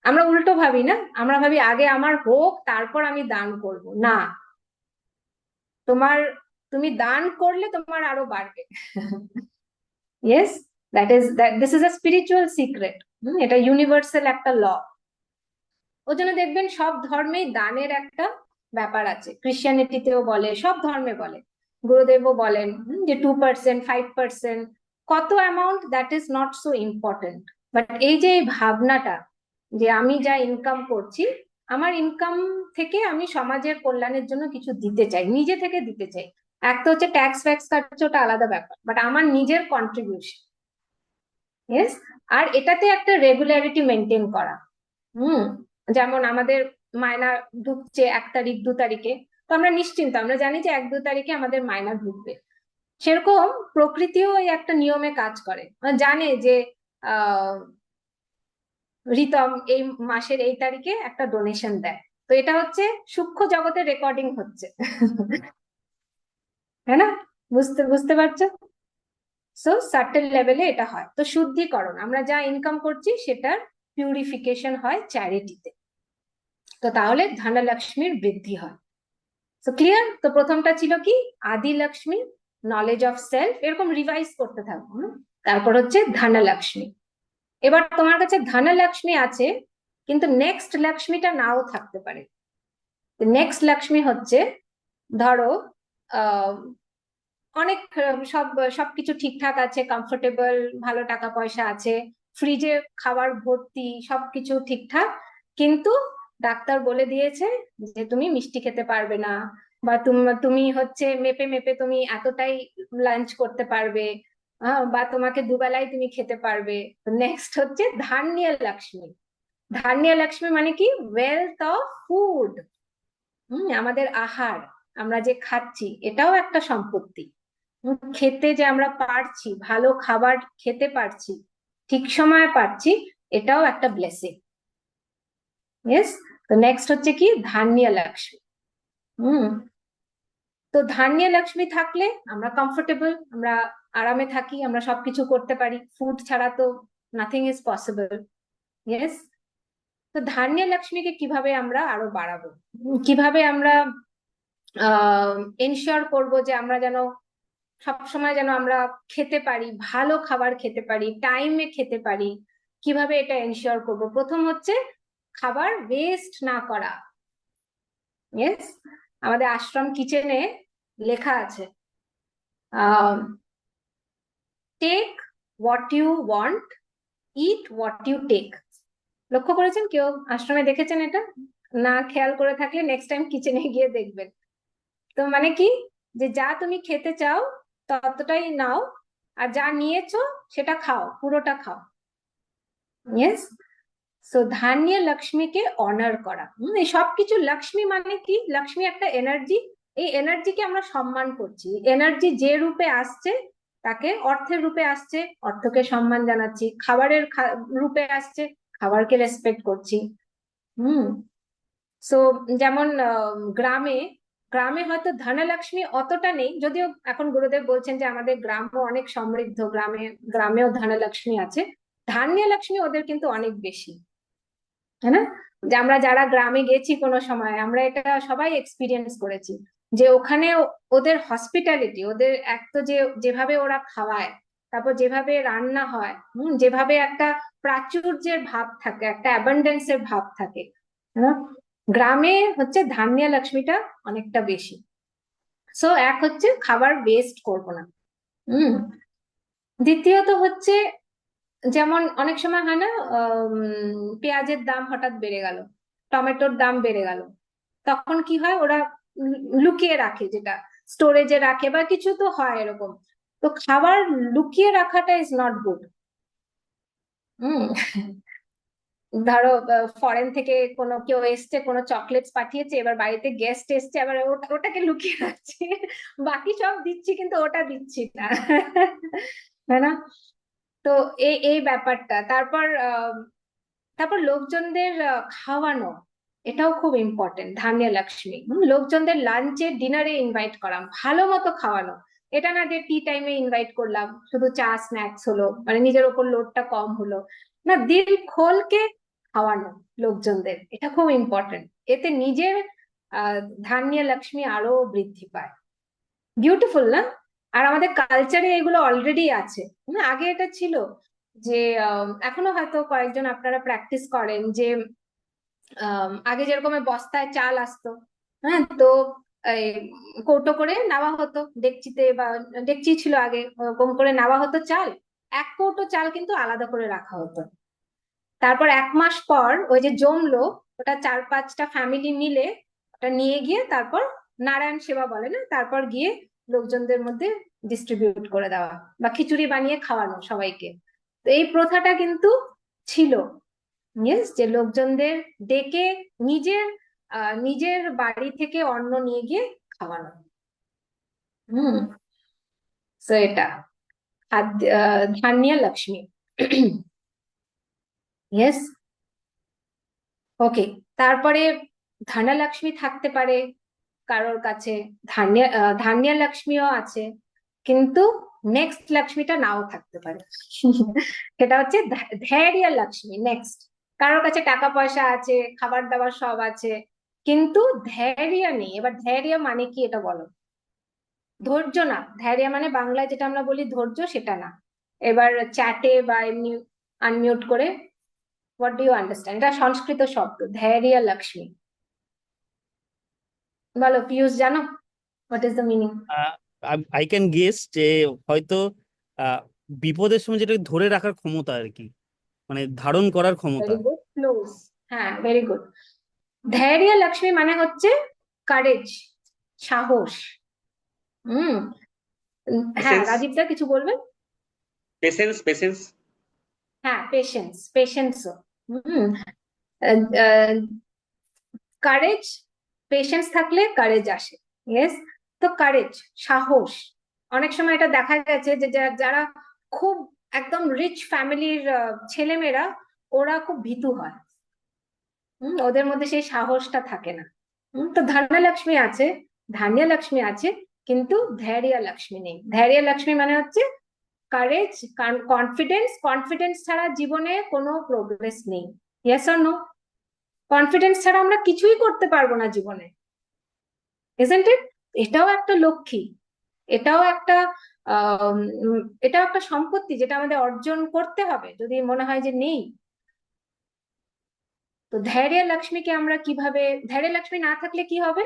আমরা উল্টো ভাবি না, আমরা ভাবি আগে আমার হোক, তারপর আমি দান করব। না, তুমি দান করলে তোমার আরো বাড়বে। Yes, this is a spiritual secret. এটা ইউনিভার্সাল একটা ল। ওই জন্য দেখবেন সব ধর্মেই দানের একটা ব্যাপার আছে, ক্রিশ্চিয়ানিটিতেও বলে, সব ধর্মে বলে, গুরুদেবও বলেন যে 2% 5%, কত amount that is not so important. But এই যে এই ভাবনাটা যে আমি যা ইনকাম করছি, আমার ইনকাম থেকে আমি সমাজের কল্যাণের জন্য কিছু দিতে চাই, নিজে থেকে দিতে চাই। এক তো হচ্ছে ট্যাক্স ফ্যাক্স কাটছে, ওটা আলাদা ব্যাপার, বাট আমার নিজের কন্ট্রিবিউশন। ইয়েস। আর এটাতে একটা রেগুলারিটি মেনটেন করা। যেমন আমাদের মায়না ঢুকছে 1 তারিখ 2 তারিখে, তো আমরা নিশ্চিন্ত, আমরা জানি যে 1 2 তারিখে আমাদের মায়না ঢুকবে। সেরকম প্রকৃতিও এই একটা নিয়মে কাজ করে, জানে যে রিতম এই মাসের এই তারিখে একটা ডোনেশন দেয়, তো এটা হচ্ছে সূক্ষ্ম জগতের রেকর্ডিং হচ্ছে। হ্যাঁ না? বুঝতে বুঝতে পারছো? সো সার্টেন লেভেলে এটা হয়। তো শুদ্ধিকরণ, আমরা যা ইনকাম করছি সেটার পিউরিফিকেশন হয় চ্যারিটিতে। তো তাহলে ধনলক্ষ্মীর বৃদ্ধি হয়। তো ক্লিয়ার? তো প্রথমটা ছিল কি, আদি লক্ষ্মী, নলেজ অফ সেলফ, এরকম রিভাইজ করতে থাকবো। তারপর হচ্ছে ধনলক্ষ্মী। এবার তোমার কাছে ধনলক্ষ্মী আছে, কিন্তু নেক্সট লক্ষ্মীটা নাও থাকতে পারে। নেক্সট লক্ষ্মী হচ্ছে, ধরো অনেক সবকিছু ঠিকঠাক আছে, কমফোর্টেবল, ভালো টাকা পয়সা আছে, ফ্রিজে খাবার ভর্তি, সবকিছু ঠিকঠাক, কিন্তু ডাক্তার বলে দিয়েছে যে তুমি মিষ্টি খেতে পারবে না, বা তুমি হচ্ছে মেপে মেপে তুমি এতটাই লাঞ্চ করতে পারবে, বা তোমাকে দুবেলায় তুমি খেতে পারবে। নেক্সট হচ্ছে ধান্য লক্ষ্মী। ধান্য লক্ষ্মী মানে কি, ওয়েলথ অফ ফুড। আমাদের আহার, আমরা যে খাচ্ছি, এটাও একটা সম্পত্তি। খেতে যে আমরা পারছি, ভালো খাবার খেতে পারছি, ঠিক সময়ে পারছি, এটাও একটা ব্লেসিং। ইয়েস। তো নেক্সট হচ্ছে কি, ধান্য লক্ষ্মী। তো ধান্য লক্ষ্মী থাকলে আমরা কমফোর্টেবল, আমরা আরামে থাকি, আমরা সবকিছু করতে পারি, ফুড ছাড়া তো নাথিং ইজ পসিবল। ইয়েস। তো ধান্য লক্ষ্মীকে কিভাবে আমরা আরো বাড়াবো, কিভাবে আমরা এনশিওর করব যে আমরা যেন সবসময় যেন আমরা খেতে পারি, ভালো খাবার খেতে পারি, টাইমে খেতে পারি, কিভাবে এটা এনশিওর করব? প্রথম হচ্ছে খাবার ওয়েস্ট না করা। ইয়েস। আমাদের আশ্রম কিচেনে লেখা আছে, take what you want, eat what you take. লক্ষ্য করেছেন কেউ আশ্রমে, দেখেছেন এটা? না খেয়াল করে থাকলে নেক্সট টাইম কিচেনে গিয়ে দেখবেন। তো মানে কি, যে যা তুমি খেতে চাও ততটাই নাও, আর যা নিয়েছো সেটা খাও, পুরোটা খাও। ইয়েস। সো ধান্য লক্ষ্মীকে অনার করা। এই সবকিছু, লক্ষ্মী মানে কি, লক্ষ্মী একটা এনার্জি, এই এনার্জিকে আমরা সম্মান করছি। এনার্জি যে রূপে আসছে তাকে, অর্থের রূপে আসছে অর্থকে সম্মান জানাচ্ছি, খাবারের রূপে আসছে খাবারকে রেসপেক্ট করছি। হুম। সো যেমন গ্রামে, গ্রামে হয়তো ধনলক্ষ্মী অতটা নেই, যদিও এখন গুরুদেব বলছেন যে আমাদের গ্রামও অনেক সমৃদ্ধ, গ্রামেও ধনলক্ষ্মী আছে, ধান্য লক্ষ্মী ওদের কিন্তু অনেক বেশি, তাই না? যে আমরা যারা গ্রামে গেছি কোনো সময়, আমরা এটা সবাই এক্সপিরিয়েন্স করেছি, যে ওখানে ওদের হসপিটালিটি, ওদের এক তো যে যেভাবে ওরা খাওয়ায়, তারপর যেভাবে রান্না হয়, যেভাবে একটা প্রাচুর্যের ভাব থাকে, একটা অ্যাবান্ডেন্সের ভাব থাকে, হ্যাঁ? গ্রামে হচ্ছে ধান্য লক্ষ্মীটা অনেকটা বেশি। সো এক হচ্ছে খাবার ওয়েস্ট করবো না। হুম। দ্বিতীয়ত হচ্ছে, যেমন অনেক সময় হয় না, পেঁয়াজের দাম হঠাৎ বেড়ে গেল, টমেটোর দাম বেড়ে গেল, তখন কি হয়, ওরা লুকিয়ে রাখে, যেটা স্টোরেজে রাখে বা কিছু তো হয় এরকম। তো খাবার লুকিয়ে রাখাটা ইজ নট গুড। হুম। ধরো ফরেন থেকে কোনো কেউ এসছে, কোনো চকলেটস পাঠিয়েছে, এবার বাড়িতে গেস্ট এসছে, আবার ওটাকে লুকিয়ে রাখছি, বাকি সব দিচ্ছি কিন্তু ওটা দিচ্ছি না, তাই না? তো এই এই ব্যাপারটা, তারপর তারপর লোকজনদের খাওয়ানো, এটাও খুব ইম্পর্টেন্ট। ধান্য লক্ষ্মী, লোকজনদের লাঞ্চে ডিনারে ইনভাইট করা, ভালো মতো খাওয়ানো। এটা না যে টি টাইমে ইনভাইট করলাম, শুধু চা স্ন্যাক্স হলো, মানে নিজের ওপর লোডটা কম হলো না, দিল খোলকে খাওয়ানো লোকজনদের, এটা খুব ইম্পর্টেন্ট। এতে নিজের ধান্য লক্ষ্মী আরো বৃদ্ধি পায়। বিউটিফুল না? আর আমাদের কালচারে এগুলো অলরেডি আছে। আগে এটা ছিল যে, এখনো হয়তো কয়েকজন আপনারা প্র্যাকটিস করেন, যে আগে যেরকম বস্তায় চাল আসতো, হ্যাঁ, তো এই কৌটো করে নেওয়া হতো ডেকচিতে, বা ডেকচি ছিল আগে, ওরকম করে নেওয়া হতো চাল, এক কৌটো চাল কিন্তু আলাদা করে রাখা হতো। তারপর 1 মাস পর ওই যে জমলো, ওটা 4-5টা ফ্যামিলি মিলে ওটা নিয়ে গিয়ে তারপর নারায়ণ সেবা বলে না, তারপর গিয়ে লোকজনদের মধ্যে ডিস্ট্রিবিউট করে দেওয়া, বা খিচুড়ি বানিয়ে খাওয়ানো সবাইকে। তো এই প্রথাটা কিন্তু ছিল। ইয়েস, যে লোকজনদের ডেকে নিজের নিজের বাড়ি থেকে অন্ন নিয়ে গিয়ে খাওয়ানো। হুম। তো এটা ধান্য লক্ষ্মী। ইয়েস। ওকে। তারপরে ধনলক্ষ্মী থাকতে পারে কারোর কাছে, ধান্য লক্ষ্মীও আছে, কিন্তু নেক্সট লক্ষ্মীটা নাও থাকতে পারে। সেটা হচ্ছে ধৈর্য লক্ষ্মী। নেক্সট, কারোর কাছে টাকা পয়সা আছে, খাবার দাবার সব আছে, কিন্তু ধৈর্য নেই। এবার ধৈর্য মানে কি এটা বলো? ধৈর্য না, ধৈর্য মানে বাংলায় যেটা আমরা বলি ধৈর্য, সেটা না। এবার চ্যাটে বা এমনি আনমিউট করে, হোয়াট ডু ইউ আন্ডারস্ট্যান্ড? এটা সংস্কৃত শব্দ, ধৈর্য লক্ষ্মী। বলো পিয়ুষ, জানো what is the meaning? I can guess যে হয়তো আহ, বিপদের সময় যেটা ধরে রাখার ক্ষমতা আর কি, মানে ধারণ করার ক্ষমতা। Very good, close. হ্যাঁ, ভেরি গুড। ধৈর্য লক্ষ্মী মানে হচ্ছে কারেজ, সাহস। হুম। হ্যাঁ, পেশেন্স, রাজীবদা কিছু বলবেন? Patience, patience. হ্যাঁ, পেশেন্সও। হুম। কারেজ, পেশেন্স থাকলে কারেজ আসে। ইয়েস। তো কারেজ, সাহস। অনেক সময় এটা দেখা গেছে যে যারা খুব একদম রিচ ফ্যামিলির ছেলেমেয়েরা, ওরা খুব ভীতু হয়। ওদের মধ্যে সেই সাহসটা থাকে না। তো ধনলক্ষ্মী আছে, ধান্য লক্ষ্মী আছে, কিন্তু ধৈর্য লক্ষ্মী নেই। ধৈর্য লক্ষ্মী মানে হচ্ছে কারেজ, কনফিডেন্স। কনফিডেন্স ছাড়া জীবনে কোনো প্রোগ্রেস নেই। Yes or no? কনফিডেন্স ছাড়া আমরা কিছুই করতে পারবো না জীবনে, ইজন্ট ইট? এটাও একটা লক্ষ্মী, এটাও একটা এটাও একটা সম্পত্তি যেটা আমাদের অর্জন করতে হবে, যদি মনে হয় যে নেই। তো ধৈর্য লক্ষ্মীকে আমরা কিভাবে, ধৈর্য লক্ষ্মী না থাকলে কি হবে?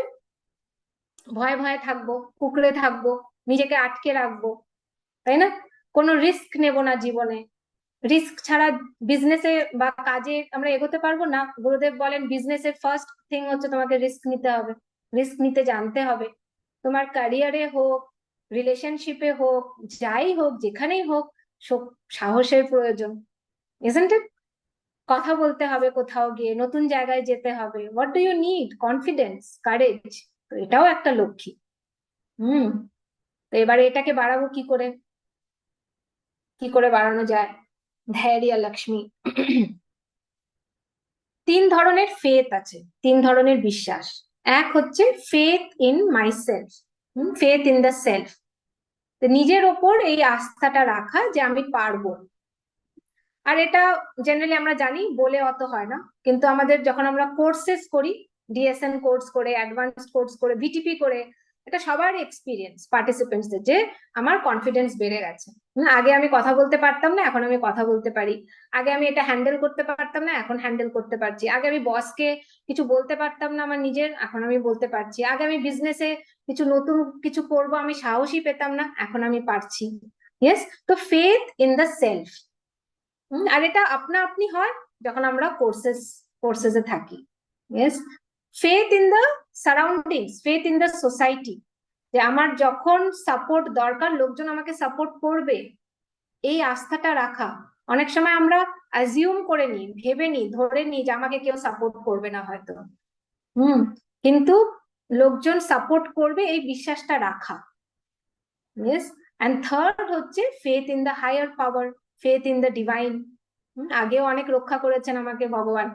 ভয়ে ভয়ে থাকবো, কুঁকড়ে থাকবো, নিজেকে আটকে রাখবো, তাই না? কোনো রিস্ক নেব না জীবনে। রিস্ক ছাড়া বিজনেসে বা কাজে আমরা এগোতে পারবো না। গুরুদেব বলেন বিজনেসের ফার্স্ট থিং হচ্ছে তোমাকে রিস্ক নিতে হবে, রিস্ক নিতে জানতে হবে। তোমার ক্যারিয়ারে হোক, রিলেশনশিপে হোক, যাই হোক, যেখানেই হোক, সাহসের প্রয়োজন, ইজন্ট ইট? কথা বলতে হবে, কোথাও গিয়ে নতুন জায়গায় যেতে হবে। What do you need? Confidence, courage. তো এটাও একটা লক্ষ্মী। হুম। তো এবারে এটাকে বাড়াবো কি করে? কি করে বাড়ানো যায়? ধৈর্য লক্ষ্মী। তিন ধরনের ফেথ আছে, তিন ধরনের বিশ্বাস। এক হচ্ছে faith in my self, faith in the self, নিজের ওপর এই আস্থাটা রাখা যে আমি পারবো। আর এটা জেনারেলি আমরা জানি, বলে অত হয় না, কিন্তু আমাদের যখন আমরা কোর্সেস করি, ডিএসএন কোর্স করে, অ্যাডভান্সড কোর্স করে, বিটিপি করে, এটা সবার এক্সপিরিয়েন্স পার্টিসিপেন্টসদের, যে আমার কনফিডেন্স বেড়ে গেছে। আগে আমি কথা বলতে পারতাম না, এখন আমি কথা বলতে পারি। আগে আমি এটা হ্যান্ডেল করতে পারতাম না, এখন হ্যান্ডেল করতে পারছি। আগে আমি বসকে কিছু বলতে পারতাম না আমার নিজের, এখন আমি বলতে পারছি। আগে আমি বিজনেসে কিছু নতুন কিছু করব আমি সাহসই পেতাম না, এখন আমি পারছি। ইয়েস, তো ফেথ ইন দ্য সেলফ। আর এটা আপনা আপনি হয় যখন আমরা কোর্সেসে থাকি। Yes, faith in the surroundings, faith in the society, যে আমার যখন সাপোর্ট দরকার লোকজন আমাকে সাপোর্ট করবে, এই আস্থাটা রাখা। অনেক সময় আমরা অ্যাজিউম করে নিই, ভেবে নিই, ধরে নিই যে আমাকে কেউ সাপোর্ট করবে না হয়তো। কিন্তু লোকজন সাপোর্ট করবে, এই বিশ্বাসটা রাখা। ইয়েস, এন্ড থার্ড হচ্ছে faith in the higher power, faith in the divine. আগেও অনেক রক্ষা করেছেন আমাকে ভগবান,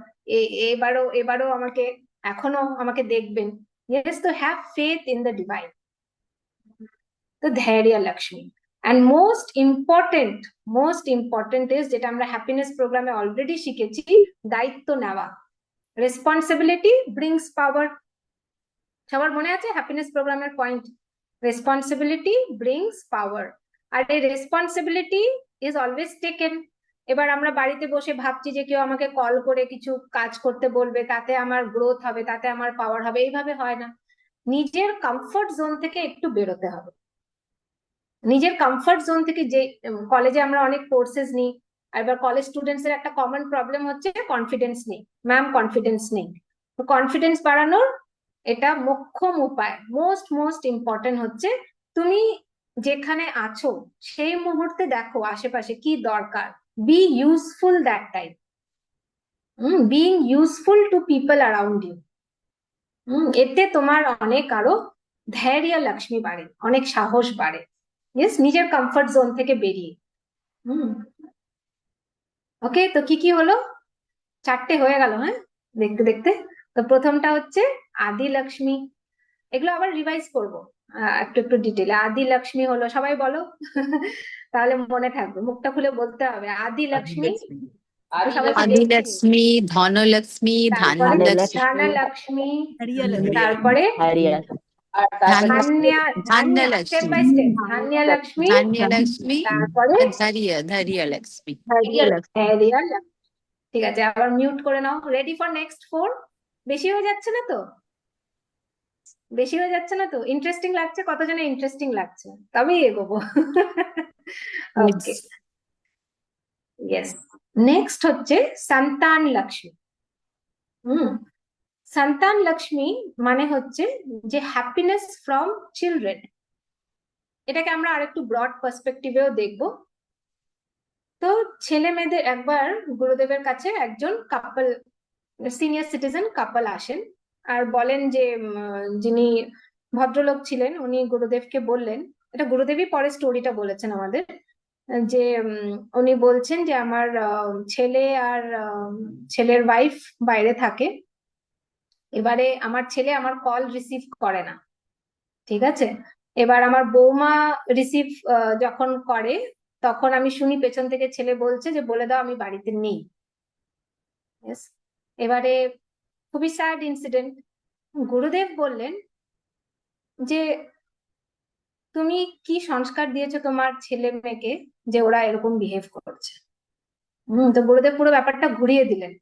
এবারও এবারও আমাকে, এখনো আমাকে দেখবেন। ইয়েস, তো have faith in the divine. তো ধৈর্য Lakshmi. And most important is, যেটা আমরা হ্যাপিনেস প্রোগ্রামে অলরেডি শিখেছি, দায়িত্ব নেওয়া। রেসপন্সিবিলিটি ব্রিংস পাওয়ার। সবার মনে আছে হ্যাপিনেস প্রোগ্রামের পয়েন্ট? রেসপন্সিবিলিটি ব্রিংস পাওয়ার। আর এই রেসপন্সিবিলিটি ইজ অলওয়েজ টেকেন। এবার আমরা বাড়িতে বসে ভাবছি যে কেউ আমাকে কল করে কিছু কাজ করতে বলবে, তাতে আমার গ্রোথ হবে, তাতে আমার পাওয়ার হবে। এইভাবে হয় না। নিজের কমফর্ট জোন থেকে একটু বেরোতে হবে। নিজের কমফর্ট জোন থেকে, যে কলেজে আমরা অনেক কোর্সেস নিই, আর এবার কলেজ স্টুডেন্টস এর একটা কমন প্রবলেম হচ্ছে কনফিডেন্স নেই। ম্যাম কনফিডেন্স নেই। তো কনফিডেন্স বাড়ানোর এটা মোক্ষম উপায়, মোস্ট ইম্পর্টেন্ট হচ্ছে, তুমি যেখানে আছো সেই মুহূর্তে দেখো আশেপাশে কি দরকার, be useful that time. Being useful to people around you. এতে তোমার অনেক আরো ধৈর্য লক্ষ্মী বাড়ে, অনেক সাহস বাড়ে। ইয়েস, নিজের কমফর্ট জোন থেকে বেরিয়ে। ওকে, তো কি কি হলো? চারটে হয়ে গেল, হ্যাঁ, দেখতে দেখতে। তো প্রথমটা হচ্ছে আদি লক্ষ্মী। এগুলো আবার রিভাইজ করবো একটু একটু ডিটেলে। আদি লক্ষ্মী হলো, সবাই বলো তাহলে মনে থাকবে, মুখটা খুলে বলতে হবে। আদি লক্ষ্মী, আমি সবাইকে দেখছি। আদিলক্ষ্মী, ধনলক্ষ্মী, তারপরে ধান্যলক্ষ্মী, ধনলক্ষ্মী, হরিয়ালক্ষ্মী। তারপরে ধান্যা, স্টেপ ধান্যলক্ষ্মী, বাই স্টেপ। ধান্য লক্ষ্মী, ধান্যলক্ষ্মী, তারপরে ধৈর্যলক্ষ্মী। ধৈর্য। ঠিক আছে, আবার মিউট করে নাও। Ready for next 4? বেশি হয়ে যাচ্ছে না তো? বেশি হয়ে যাচ্ছে না তো? ইন্টারেস্টিং লাগছে? কতজনে ইন্টারেস্টিং লাগছে? তবেই এগোবো। ওকে, ইয়েস। নেক্সট হচ্ছে সন্তান লক্ষ্মী। সন্তান লক্ষ্মী মানে হচ্ছে যে হ্যাপিনেস ফ্রম চিলড্রেন। এটাকে আমরা আরেকটু ব্রড পার্সপেক্টিভেও দেখবো। তো ছেলে মেয়েদের, একবার গুরুদেবের কাছে একজন কাপল, সিনিয়র সিটিজেন কাপল আসেন আর বলেন যে যিনি ভদ্রলোক ছিলেন উনি গুরুদেবকে বললেন, এটা গুরুদেবই পরে স্টোরিটা বলেছেন আমাদের, যে উনি বলছেন যে আমার ছেলে আর ছেলের ওয়াইফ বাইরে থাকে। এবারে আমার ছেলে আমার কল রিসিভ করে না, ঠিক আছে? এবার আমার বৌমা রিসিভ যখন করে, তখন আমি শুনি পেছন থেকে ছেলে বলছে যে বলে দাও আমি বাড়িতে নেই। Yes. এবারে খুবই স্যাড ইনসিডেন্ট। গুরুদেব বললেন যে তুমি কি সংস্কার দিয়েছো তোমার ছেলে মেয়েকে যে ওরা এরকম বিহেভ করছে? তো গুরুদেব পুরো ব্যাপারটা ঘুরিয়ে দিলেন।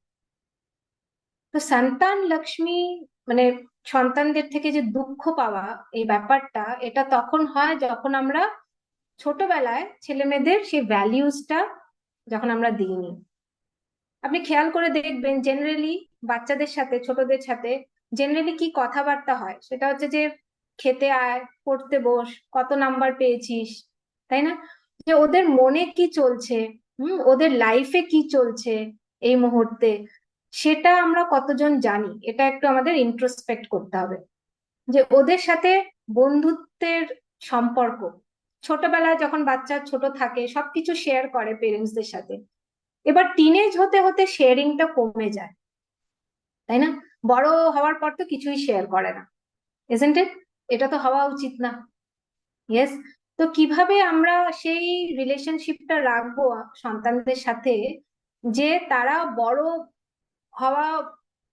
তো সন্তান লক্ষ্মী মানে সন্তানদের থেকে যে দুঃখ পাওয়া, এই ব্যাপারটা, এটা তখন হয় যখন আমরা ছোটবেলায় ছেলে মেয়েদের সেই ভ্যালিউজটা যখন আমরা দিইনি। আপনি খেয়াল করে দেখবেন জেনারেলি বাচ্চাদের সাথে, ছোটদের সাথে জেনারেলি কি কথাবার্তা হয়, সেটা হচ্ছে যে খেতে আয়, পড়তে বস, কত নাম্বার পেয়েছিস, তাই না? যে ওদের মনে কি চলছে, ওদের লাইফে কি চলছে এই মুহূর্তে, সেটা আমরা কতজন জানি, এটা একটু আমাদের ইন্ট্রোস্পেক্ট করতে হবে। যে ওদের সাথে বন্ধুত্বের সম্পর্ক, ছোটবেলায় যখন বাচ্চা ছোট থাকে সবকিছু শেয়ার করে পেরেন্টসদের সাথে, এবার টিনেজ হতে হতে শেয়ারিংটা কমে যায়, তাই না? বড় হওয়ার পর তো কিছুই শেয়ার করে না, ইজন্ট ইট? এটা তো হওয়া উচিত না। ইয়েস। তো কিভাবে আমরা সেই রিলেশনশিপটা রাখবো সন্তানদের সাথে, যে তারা হওয়া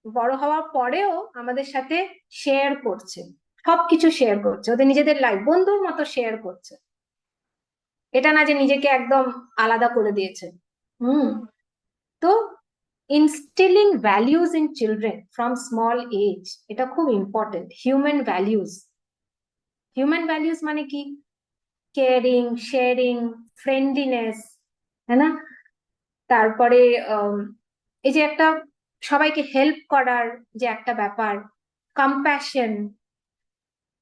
বড় হওয়ার পরেও আমাদের সাথে শেয়ার করছে, সবকিছু শেয়ার করছে, ওদের নিজেদের লাইফ বন্ধুর মতো শেয়ার করছে, এটা না যে নিজেকে একদম আলাদা করে দিয়েছে। তো instilling values in children from small age, এটা খুব ইম্পর্টেন্ট। হিউম্যান ভ্যালিউজ মানে কি? কেয়ারিং, শেয়ারিং, ফ্রেন্ডলিনেস, তাই না? তারপরে এই যে একটা সবাইকে হেল্প করার যে একটা ব্যাপার, কম্প্যাশন,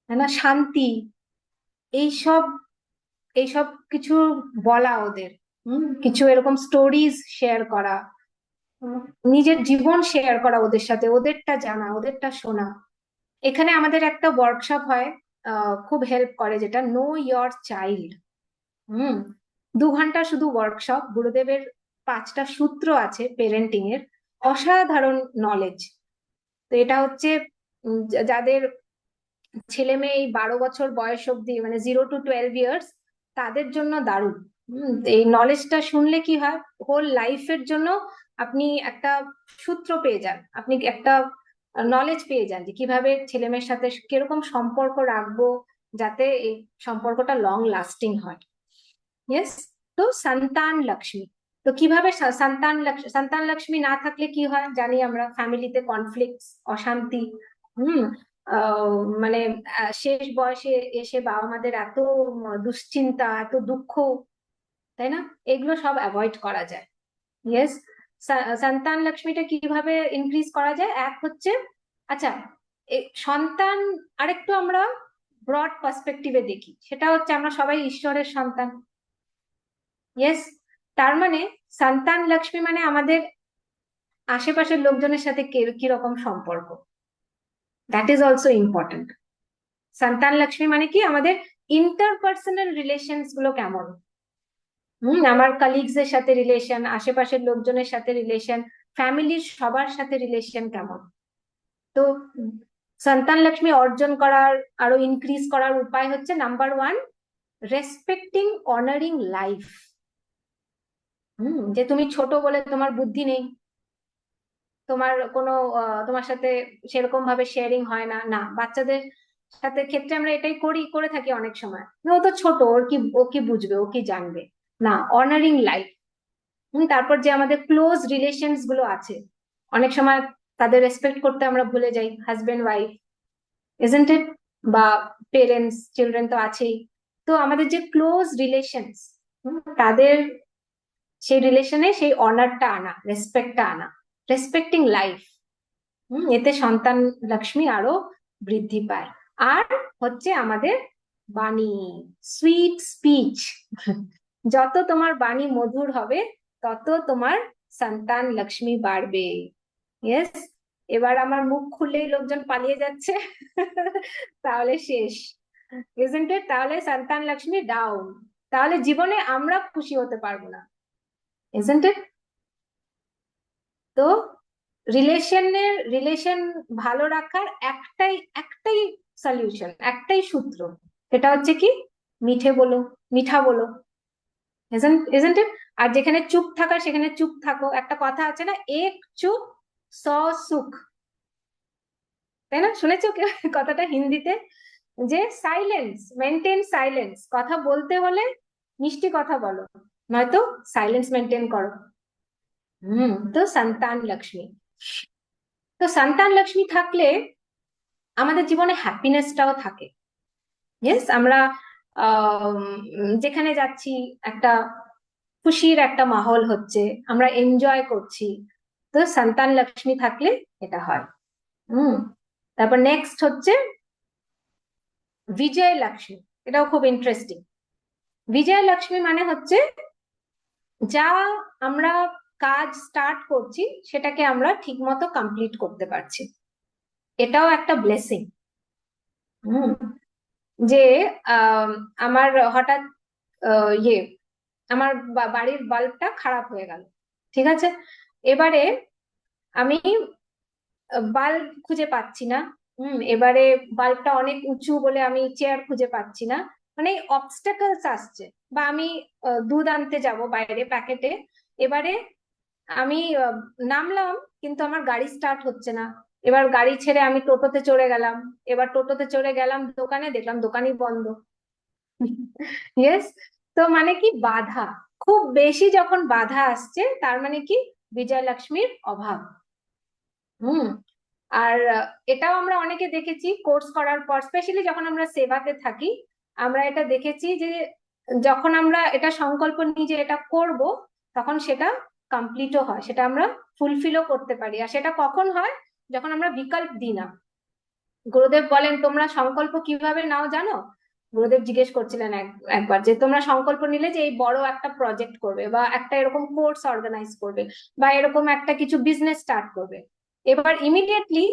তাই না, শান্তি, এইসব এইসব কিছু বলা ওদের, কিছু এরকম স্টোরিজ শেয়ার করা, নিজের জীবন শেয়ার করা ওদের সাথে, ওদেরটা জানা, ওদেরটা শোনা। এখানে আমাদের একটা ওয়ার্কশপ হয়, খুব হেল্প করে, যেটা নো ইয়োর চাইল্ড। 2 ঘন্টা শুধু ওয়ার্কশপ, গুরুদেবের 5টা সূত্র আছে পেরেন্টিং এর, অসাধারণ নলেজ। তো এটা হচ্ছে যাদের ছেলে মেয়ে এই 12 বছর বয়স অব্দি, মানে 0 to 12 ইয়ার্স, তাদের জন্য দারুণ। এই নলেজটা শুনলে কি হয়, হোল লাইফের জন্য আপনি একটা সূত্র পেয়ে যান, আপনি একটা নলেজ পেয়ে যান যে কিভাবে ছেলে মেয়ের সাথে কিরকম সম্পর্ক রাখবো যাতে এই সম্পর্কটা লং লাস্টিং হয়। ইয়েস। তো সন্তান লক্ষ্মী, তো কিভাবে সন্তান লক্ষ্মী না থাকলে কি হয় জানি আমরা, ফ্যামিলিতে কনফ্লিক্ট, অশান্তি, হুম মানে শেষ বয়সে এসে বাবা মাদের এত দুশ্চিন্তা, এত দুঃখ, তাই না? এগুলো সব অ্যাভয়েড করা যায়। ইয়েস। সন্তান লক্ষ্মীটা কিভাবে ইনক্রিজ করা যায়? এক হচ্ছে, আচ্ছা, সন্তান আরেকটু আমরা ব্রড পার্সপেক্টিভে দেখি, সেটা হচ্ছে আমরা সবাই ঈশ্বরের সন্তান। ইয়েস। তার মানে সন্তান লক্ষ্মী মানে আমাদের আশেপাশের লোকজনের সাথে কিরকম সম্পর্ক, দ্যাট ইজ অলসো ইম্পর্টেন্ট। সন্তান লক্ষ্মী মানে কি আমাদের ইন্টারপার্সোনাল রিলেশনস গুলো কেমন, আমার কালিগস এর সাথে রিলেশন, আশেপাশের লোকজনের সাথে রিলেশন, ফ্যামিলির সবার সাথে রিলেশন কেমন। তো সন্তান লক্ষ্মী অর্জন করার, আরো ইনক্রিজ করার উপায় হচ্ছে, নাম্বার 1, রেসপেক্টিং, অনারিং লাইফ। যে তুমি ছোট বলে তোমার বুদ্ধি নেই, তোমার কোনো তোমার সাথে সেরকম ভাবে শেয়ারিং হয় না, না, বাচ্চাদের সাথে ক্ষেত্রে আমরা এটাই করে থাকি অনেক সময়, ও তো ছোট, ও কি বুঝবে, ও কি জানবে, না, অনারিং লাইফ। তারপর যে আমাদের ক্লোজ রিলেশনস গুলো আছে, অনেক সময় তাদের রেসপেক্ট করতে আমরা ভুলে যাই, হাজবেন্ড ওয়াইফ, ইজন্ট ইট? বা পেরেন্টস চিলড্রেন তো আছেই। তো আমাদের যে ক্লোজ রিলেশনস, তাদের সেই রিলেশনে সেই অনারটা আনা, রেসপেক্টটা আনা, রেসপেক্টিং লাইফ, এতে সন্তান লক্ষ্মী আরো বৃদ্ধি পায়। আর হচ্ছে আমাদের বাণী, সুইট স্পিচ, যত তোমার বাণী মধুর হবে তত তোমার সন্তান লক্ষ্মী বাড়বে। ইয়েস। এবার আমার মুখ খুললেই লোকজন পালিয়ে যাচ্ছে, তাহলে শেষ, ইজন্ট ইট? তাহলে সন্তান লক্ষ্মী ডাউন, তাহলে জীবনে আমরা খুশি হতে পারবো না, ইজন্ট ইট? তো রিলেশন ভালো রাখার একটাই সলিউশন, একটাই সূত্র, সেটা হচ্ছে কি, মিঠা বলো, ইজন্ট ইট? আর যেখানে চুপ থাকার সেখানে চুপ থাকো। একটা কথা আছে না, এক চুপ স সুখ, তাই না? শুনেছো কেউ কথাটা হিন্দিতে, যে সাইলেন্স, মেনটেন সাইলেন্স, কথা বলতে হলে মিষ্টি কথা বলো, নয়তো সাইলেন্স মেনটেন করো। তো সন্তান লক্ষ্মী থাকলে আমাদের জীবনে হ্যাপিনেসটাও থাকে। ইয়েস, আমরা যেখানে যাচ্ছি একটা খুশির একটা মাহল হচ্ছে, আমরা এনজয় করছি। তো সন্তান লক্ষ্মী থাকলে এটা হয়। হুম। তারপর নেক্সট হচ্ছে বিজয় লক্ষ্মী। এটাও খুব ইন্টারেস্টিং। বিজয় লক্ষ্মী মানে হচ্ছে যা আমরা কাজ স্টার্ট করছি সেটাকে আমরা ঠিকমতো কমপ্লিট করতে পারছি, এটাও একটা ব্লেসিং। হুম। যে আহ, আমার হঠাৎ ইয়ে আমার বাড়ির বাল্বটা খারাপ হয়ে গেল, ঠিক আছে, এবারে আমি বাল্ব খুঁজে পাচ্ছি না। এবারে বাল্বটা অনেক উঁচু বলে আমি চেয়ার খুঁজে পাচ্ছি না, মানে অবস্টাকলস আসছে। বা আমি দুধ আনতে যাব বাইরে প্যাকেটে, এবারে আমি নামলাম কিন্তু আমার গাড়ি স্টার্ট হচ্ছে না। এবার গাড়ি ছেড়ে আমি টোটোতে চড়ে গেলাম, এবার টোটোতে চড়ে গেলাম দোকানে, দেখলাম দোকানই বন্ধ। ইয়েস। তো মানে কি বাধা, খুব বেশি যখন বাধা আসছে তার মানে কি বিজয় লক্ষ্মীর অভাব। হুম। আর এটাও আমরা অনেকে দেখেছি কোর্স করার পর, স্পেশালি যখন আমরা সেবাতে থাকি, আমরা এটা দেখেছি যে যখন আমরা এটা সংকল্প নিই যে এটা করব, তখন সেটা কমপ্লিটও হয়, সেটা আমরা ফুলফিলও করতে পারি। আর সেটা কখন হয়? যখন আমরা বিকল্প দিই না। গুরুদেব বলেন তোমরা সংকল্প কিভাবে নাও জানো? গুরুদেব জিজ্ঞেস করছিলেন একবার যে তোমরা সংকল্প নিলে যে এই বড় একটা প্রজেক্ট করবে, বা একটা এরকম কোর্স অর্গানাইজ করবে, বা এরকম একটা কিছু বিজনেস স্টার্ট করবে। এবার ইমিডিয়েটলি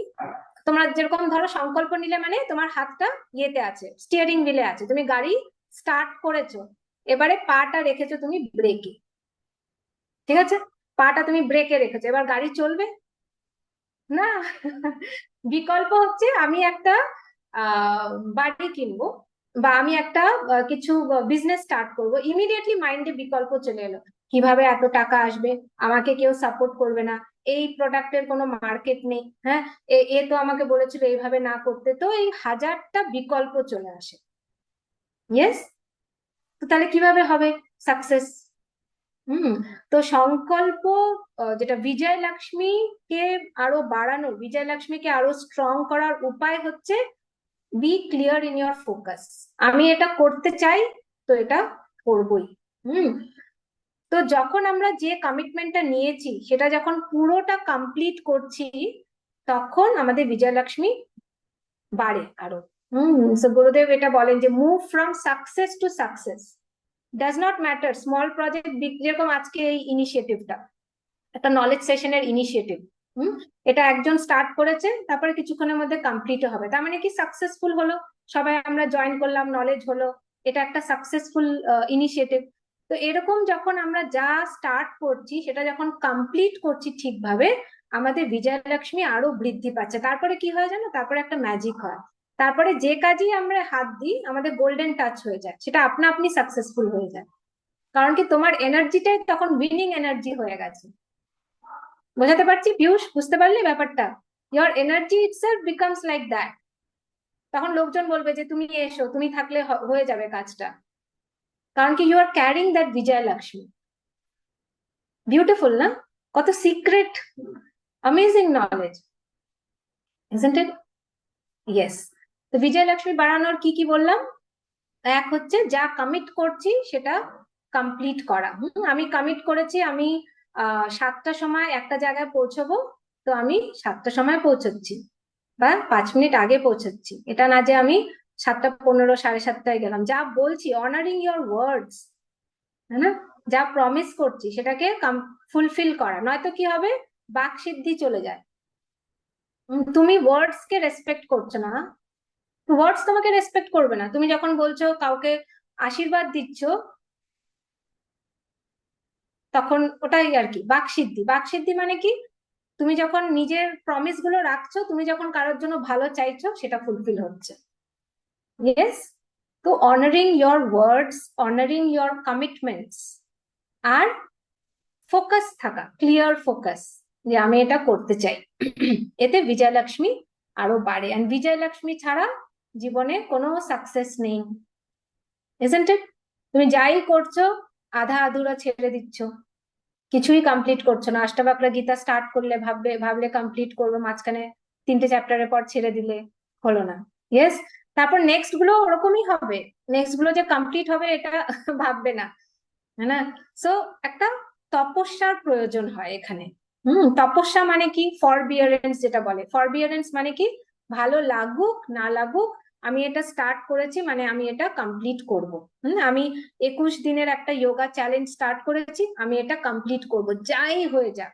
তোমরা যেরকম ধরো সংকল্প নিলে, মানে তোমার হাতটা ইয়েতে আছে, স্টিয়ারিং হুইলে আছে, তুমি গাড়ি স্টার্ট করেছো, এবারে পাটা রেখেছো তুমি ব্রেকে, ঠিক আছে, পাটা তুমি ব্রেকে রেখেছো, এবার গাড়ি চলবে না। বিকল্প হচ্ছে আমি একটা বাড়ি কিনবো, বা আমি একটা কিছু বিজনেস স্টার্ট করব, ইমিডিয়েটলি মাইন্ডে বিকল্প চলে এলো, কিভাবে এত টাকা আসবে, আমাকে কেউ সাপোর্ট করবে না, এই প্রোডাক্টের কোনো মার্কেট নেই, হ্যাঁ, এ তো আমাকে বলেছিল এইভাবে না করতে, তো এই হাজারটা বিকল্প চলে আসে। ইয়েস। তো তাহলে কিভাবে হবে সাকসেস? হুম। তো সংকল্প, যেটা বিজয় লক্ষ্মীকে আরো বাড়ানোর, বিজয় লক্ষ্মীকে আরো স্ট্রং করার উপায় হচ্ছে be clear in your focus. আমি এটা করতে চাই, তো এটা করবই। হুম। তো যখন আমরা যে কমিটমেন্টটা নিয়েছি সেটা যখন পুরোটা কমপ্লিট করছি, তখন আমাদের বিজয় লক্ষ্মী বাড়ে আরো। তো গুরুদেব এটা বলেন যে move from success to success, does not matter small project big. যেরকম আজকে এই ইনিশিয়েটিভটা একটা নলেজ সেশনের ইনিশিয়েটিভ, এটা একজন স্টার্ট করেছে, তারপরে কিছুক্ষণের মধ্যে কমপ্লিট হবে, তার মানে কি সাকসেসফুল হলো, সবাই আমরা জয়েন করলাম, নলেজ হলো, এটা একটা সাকসেসফুল ইনিশিয়েটিভ। তো এরকম যখন আমরা যা স্টার্ট করছি সেটা যখন কমপ্লিট করছি ঠিকভাবে, আমাদের বিজয় লক্ষ্মী আরো বৃদ্ধি পাচ্ছে। তারপরে কি হয় জানো? তারপরে একটা ম্যাজিক হয়, তারপরে যে কাজই আমরা হাত দিই আমাদের গোল্ডেন টাচ হয়ে যায়, সেটা আপনা আপনি সাকসেসফুল হয়ে যায়। কারণ কি তোমার এনার্জিটাই তখন উইনিং এনার্জি হয়ে গেছে। বোঝাতে পারছি পিয়ুষ? বুঝতে পারলে ব্যাপারটা? Your energy itself becomes like that. তখন লোকজন বলবে যে তুমি এসো, তুমি থাকলে হয়ে যাবে কাজটা, কারণ কি you are carrying that Vijay Lakshmi. Beautiful না? কত secret, amazing knowledge, isn't it? Yes. তো বিজয় লক্ষ্মী বাড়ানোর কি কি বললাম? এক হচ্ছে যা কমিট করছি সেটা কমপ্লিট করা। আমি কমিট করেছি আমি 7টার সময় একটা জায়গায় পৌঁছবো, তো আমি 7টার সময় পৌঁছচ্ছি, বা 5 মিনিট আগে পৌঁছচ্ছি। এটা না যে আমি 7:15 7:30 গেলাম। যা বলছি, অনারিং ইয়োর ওয়ার্ডস, তাই না? যা প্রমিস করছি সেটাকে ফুলফিল করা, নয়তো কি হবে? বাক সিদ্ধি চলে যায়। তুমি ওয়ার্ডস কে রেসপেক্ট করছো না, ওয়ার্ডস তোমাকে রেসপেক্ট করবে না। তুমি যখন বলছো কাউকে আশীর্বাদ দিচ্ছ, তখন ওটাই আর কি বাকসিদ্ধি। বাকসিদ্ধি মানে কি? তুমি যখন নিজের প্রমিস গুলো রাখছো, তুমি যখন কারোর জন্য ভালো চাইছো, সেটা ফুলফিল হচ্ছে। ইয়েস। তো honouring your words, honouring your commitments, আর ফোকাস থাকা, ক্লিয়ার ফোকাস, যে আমি এটা করতে চাই, এতে বিজয় লক্ষ্মী আরো বাড়ে। আর বিজয় লক্ষ্মী ছাড়া জীবনে কোনো সাকসেস নেই, ইজন্ট ইট? তুমি যাই করছো আধা আধুরা ছেড়ে দিচ্ছ, কিছুই কমপ্লিট করছো না। অষ্টাবক্র গীতা স্টার্ট করলে ভাবলে কমপ্লিট করবো, মাঝখানে 3টে চ্যাপ্টারের পর ছেড়ে দিলে, হলো না। ইয়েস, তারপর নেক্সট গুলো ওরকমই হবে, নেক্সট গুলো যে কমপ্লিট হবে এটা ভাববে না, হ্যাঁ না? সো একটা তপস্যার প্রয়োজন হয় এখানে। তপস্যা মানে কি? ফরবিয়ারেন্স যেটা বলে, ফরবিয়ারেন্স মানে কি? ভালো লাগুক না লাগুক, আমি এটা স্টার্ট করেছি মানে আমি এটা কমপ্লিট করব। আমি 21 দিনের একটা যোগা চ্যালেঞ্জ স্টার্ট করেছি, আমি এটা কমপ্লিট করব যাই হয়ে যাক।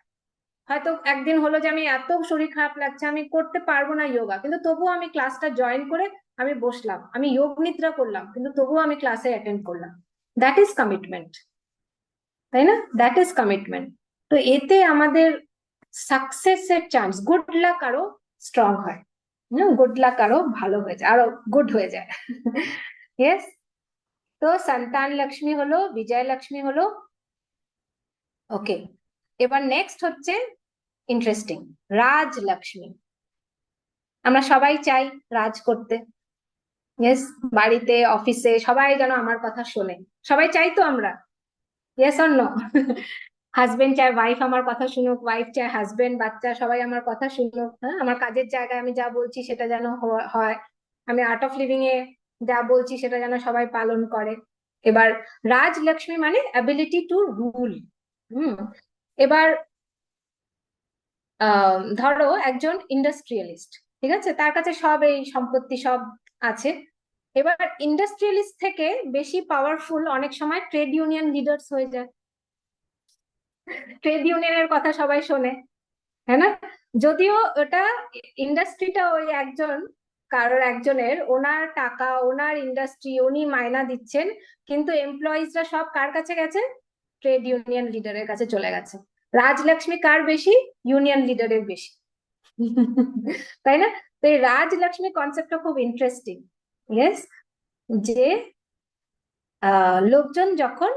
হয়তো একদিন হলো যে আমি এত শরীর খারাপ লাগছে, আমি করতে পারবো না যোগা, কিন্তু তবুও আমি ক্লাসটা জয়েন করে আমি বসলাম, আমি যোগ নিদ্রা করলাম, কিন্তু তবুও আমি ক্লাসে অ্যাটেন্ড করলাম। দ্যাট ইজ কমিটমেন্ট, তাই না? That is commitment. তো এতে আমাদের সাকসেসের চান্স, গুড লাক আরো স্ট্রং হয়, গুড লাক আরো ভালো হয়ে যায়, আরো গুড হয়ে যায়। ইয়েস, তো সন্তান লক্ষ্মী হলো, বিজয় লক্ষ্মী হলো। ওকে, এবার নেক্সট হচ্ছে ইন্টারেস্টিং, রাজলক্ষ্মী। আমরা সবাই চাই রাজ করতে। ইয়েস, বাড়িতে অফিসে সবাই যেন আমার কথা শোনে, সবাই চাই তো আমরা? Yes or no? হাজবেন্ড চায় ওয়াইফ আমার কথা শুনুক, ওয়াইফ চায় হাজবেন্ড, বাচ্চা সবাই আমার কথা শুনুক। হ্যাঁ, আমার কাজের জায়গায় আমি যা বলছি সেটা যেন হয়, আমি আর্ট অফ লিভিং এ যা বলছি সেটা যেন সবাই পালন করে। এবার রাজলক্ষ্মী মানে অ্যাবিলিটি টু রুল। এবার ধরো একজন ইন্ডাস্ট্রিয়ালিস্ট, ঠিক আছে, তার কাছে সব এই সম্পত্তি সব আছে। এবার ইন্ডাস্ট্রিয়ালিস্ট থেকে বেশি পাওয়ারফুল অনেক সময় ট্রেড ইউনিয়ন লিডার্স হয়ে যায়। ট্রেড ইউনিয়নের কথা সবাই শোনে, হ্যাঁ না? যদিও ওটা ইন্ডাস্ট্রিটা ওই একজন কারোর একজনের, ওনার টাকা, ওনার ইন্ডাস্ট্রি, উনি মায়না দিচ্ছেন, কিন্তু এমপ্লয়িজরা সব কার কাছে গেছে? ট্রেড ইউনিয়ন লিডারের কাছে চলে গেছে। রাজলক্ষ্মী কার বেশি? ইউনিয়ন লিডারের বেশি। তাই না? তো এই রাজলক্ষ্মী কনসেপ্টটা খুব ইন্টারেস্টিং। ইয়েস, যে লোকজন যখন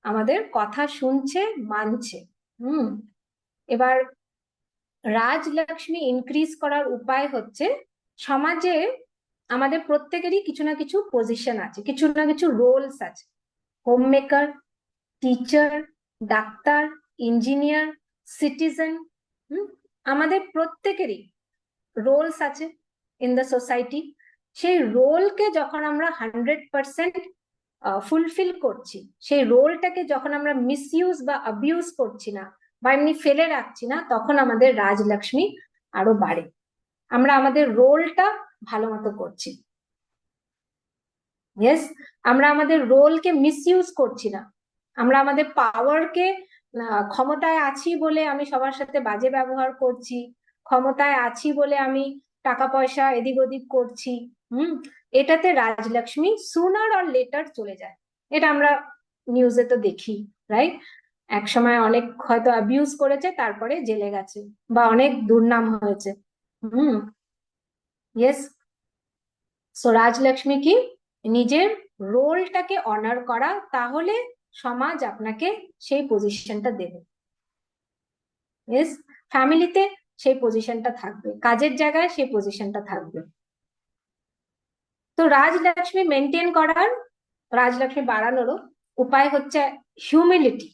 আমাদের কথা শুনছে, মানছে। এবার রাজলক্ষ্মী ইনক্রিজ করার উপায় হচ্ছে, সমাজে আমাদের প্রত্যেকেরই কিছু না কিছু পজিশন আছে, কিছু না কিছু রোলস আছে। Home maker, teacher, doctor, engineer, citizen, আমাদের প্রত্যেকেরই রোলস আছে ইন দ্য সোসাইটি। সেই রোলকে যখন আমরা 100% ফুলফিল করছি, সেই রোলটাকে যখন আমরা মিসইউজ বা অ্যাবিউজ করছি না, বা এমনি ফেলে রাখছি না, তখন আমাদের রাজলক্ষ্মী আরো বাড়ে। আমরা আমাদের রোলটা ভালো মতো করছি। ইয়েস, আমরা আমাদের রোলকে মিসইউজ করছি না, আমরা আমাদের পাওয়ারকে, ক্ষমতায় আছি বলে আমি সবার সাথে বাজে ব্যবহার করছি, ক্ষমতায় আছি বলে আমি টাকা পয়সা এদিক ওদিক করছি, এটাতে রাজলক্ষ্মী সুনার অর লেটার চলে যায়। এটা আমরা নিউজে তো দেখি, রাইট? এক সময় অনেক হয়তো অ্যাবিউজ করেছে, তারপরে জেলে গেছে, বা অনেক দুর্নাম হয়েছে। ইয়েস, সো রাজলক্ষ্মী কি? নিজের রোলটাকে অনার করা, তাহলে সমাজ আপনাকে সেই পজিশনটা দেবে। ইয়েস, ফ্যামিলিতে সেই পজিশনটা থাকবে, কাজের জায়গায় সেই পজিশনটা থাকবে। তো রাজলক্ষ্মী মেনটেন করার, রাজলক্ষ্মী বাড়ানোরও উপায় হচ্ছে হিউমিলিটি।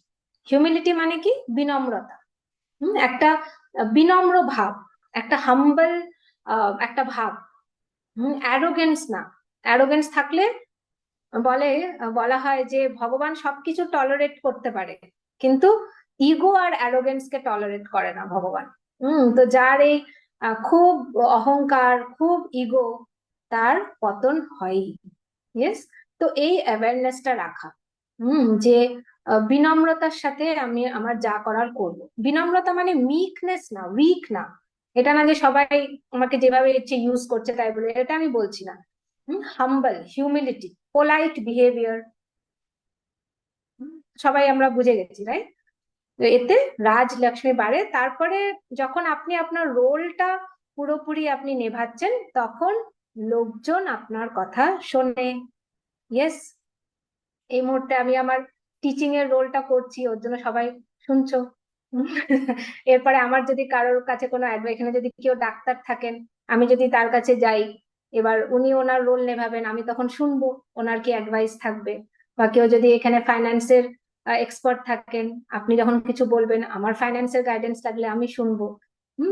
হিউমিলিটি মানে কি? বিনম্রতা। একটা বিনম্র ভাব, একটা হাম্বল একটা ভাব। অ্যারোগেন্স না। অ্যারোগেন্স থাকলে বলা হয় যে ভগবান সবকিছু টলারেট করতে পারে, কিন্তু ইগো আর অ্যারোগেন্স কে টলারেট করে না ভগবান। তো যার এই খুব অহংকার, খুব ইগো, তার পতন হয়ই। ইয়েস, তো এই অ্যাওয়ারনেসটা রাখা, যে বিনম্রতার সাথে আমি আমার যা করার করব। বিনম্রতা মানে মিকনেস না, উইক না। এটা না যে সবাই আমাকে যেভাবে ইচ্ছে ইউজ করছে তাই বলে, এটা আমি বলছি না। হাম্বল, হিউমিলিটি, পোলাইট বিহেভিয়ার, সবাই আমরা বুঝে গেছি, রাইট? এতে রাজলক্ষ্মী বাড়ে। তারপরে যখন আপনি আপনার রোলটা পুরোপুরি আপনি নেভাচ্ছেন, তখন লোকজন আপনার কথা শোনে। ইয়েস, এই মুহূর্তে আমি আমার টিচিং এর রোলটা করছি, ওর জন্য সবাই শুনছো। এরপরে আমার যদি কারোর কাছে কোনো এখানে যদি কেউ ডাক্তার থাকেন, আমি যদি তার কাছে যাই, এবার উনি ওনার রোল নেভাবেন, আমি তখন শুনবো ওনার কি অ্যাডভাইস থাকবে। বা কেউ যদি এখানে ফাইন্যান্সের এক্সপার্ট থাকেন, আপনি যখন কিছু বলবেন, আমার ফাইন্যান্সের গাইডেন্স লাগলে আমি শুনবো।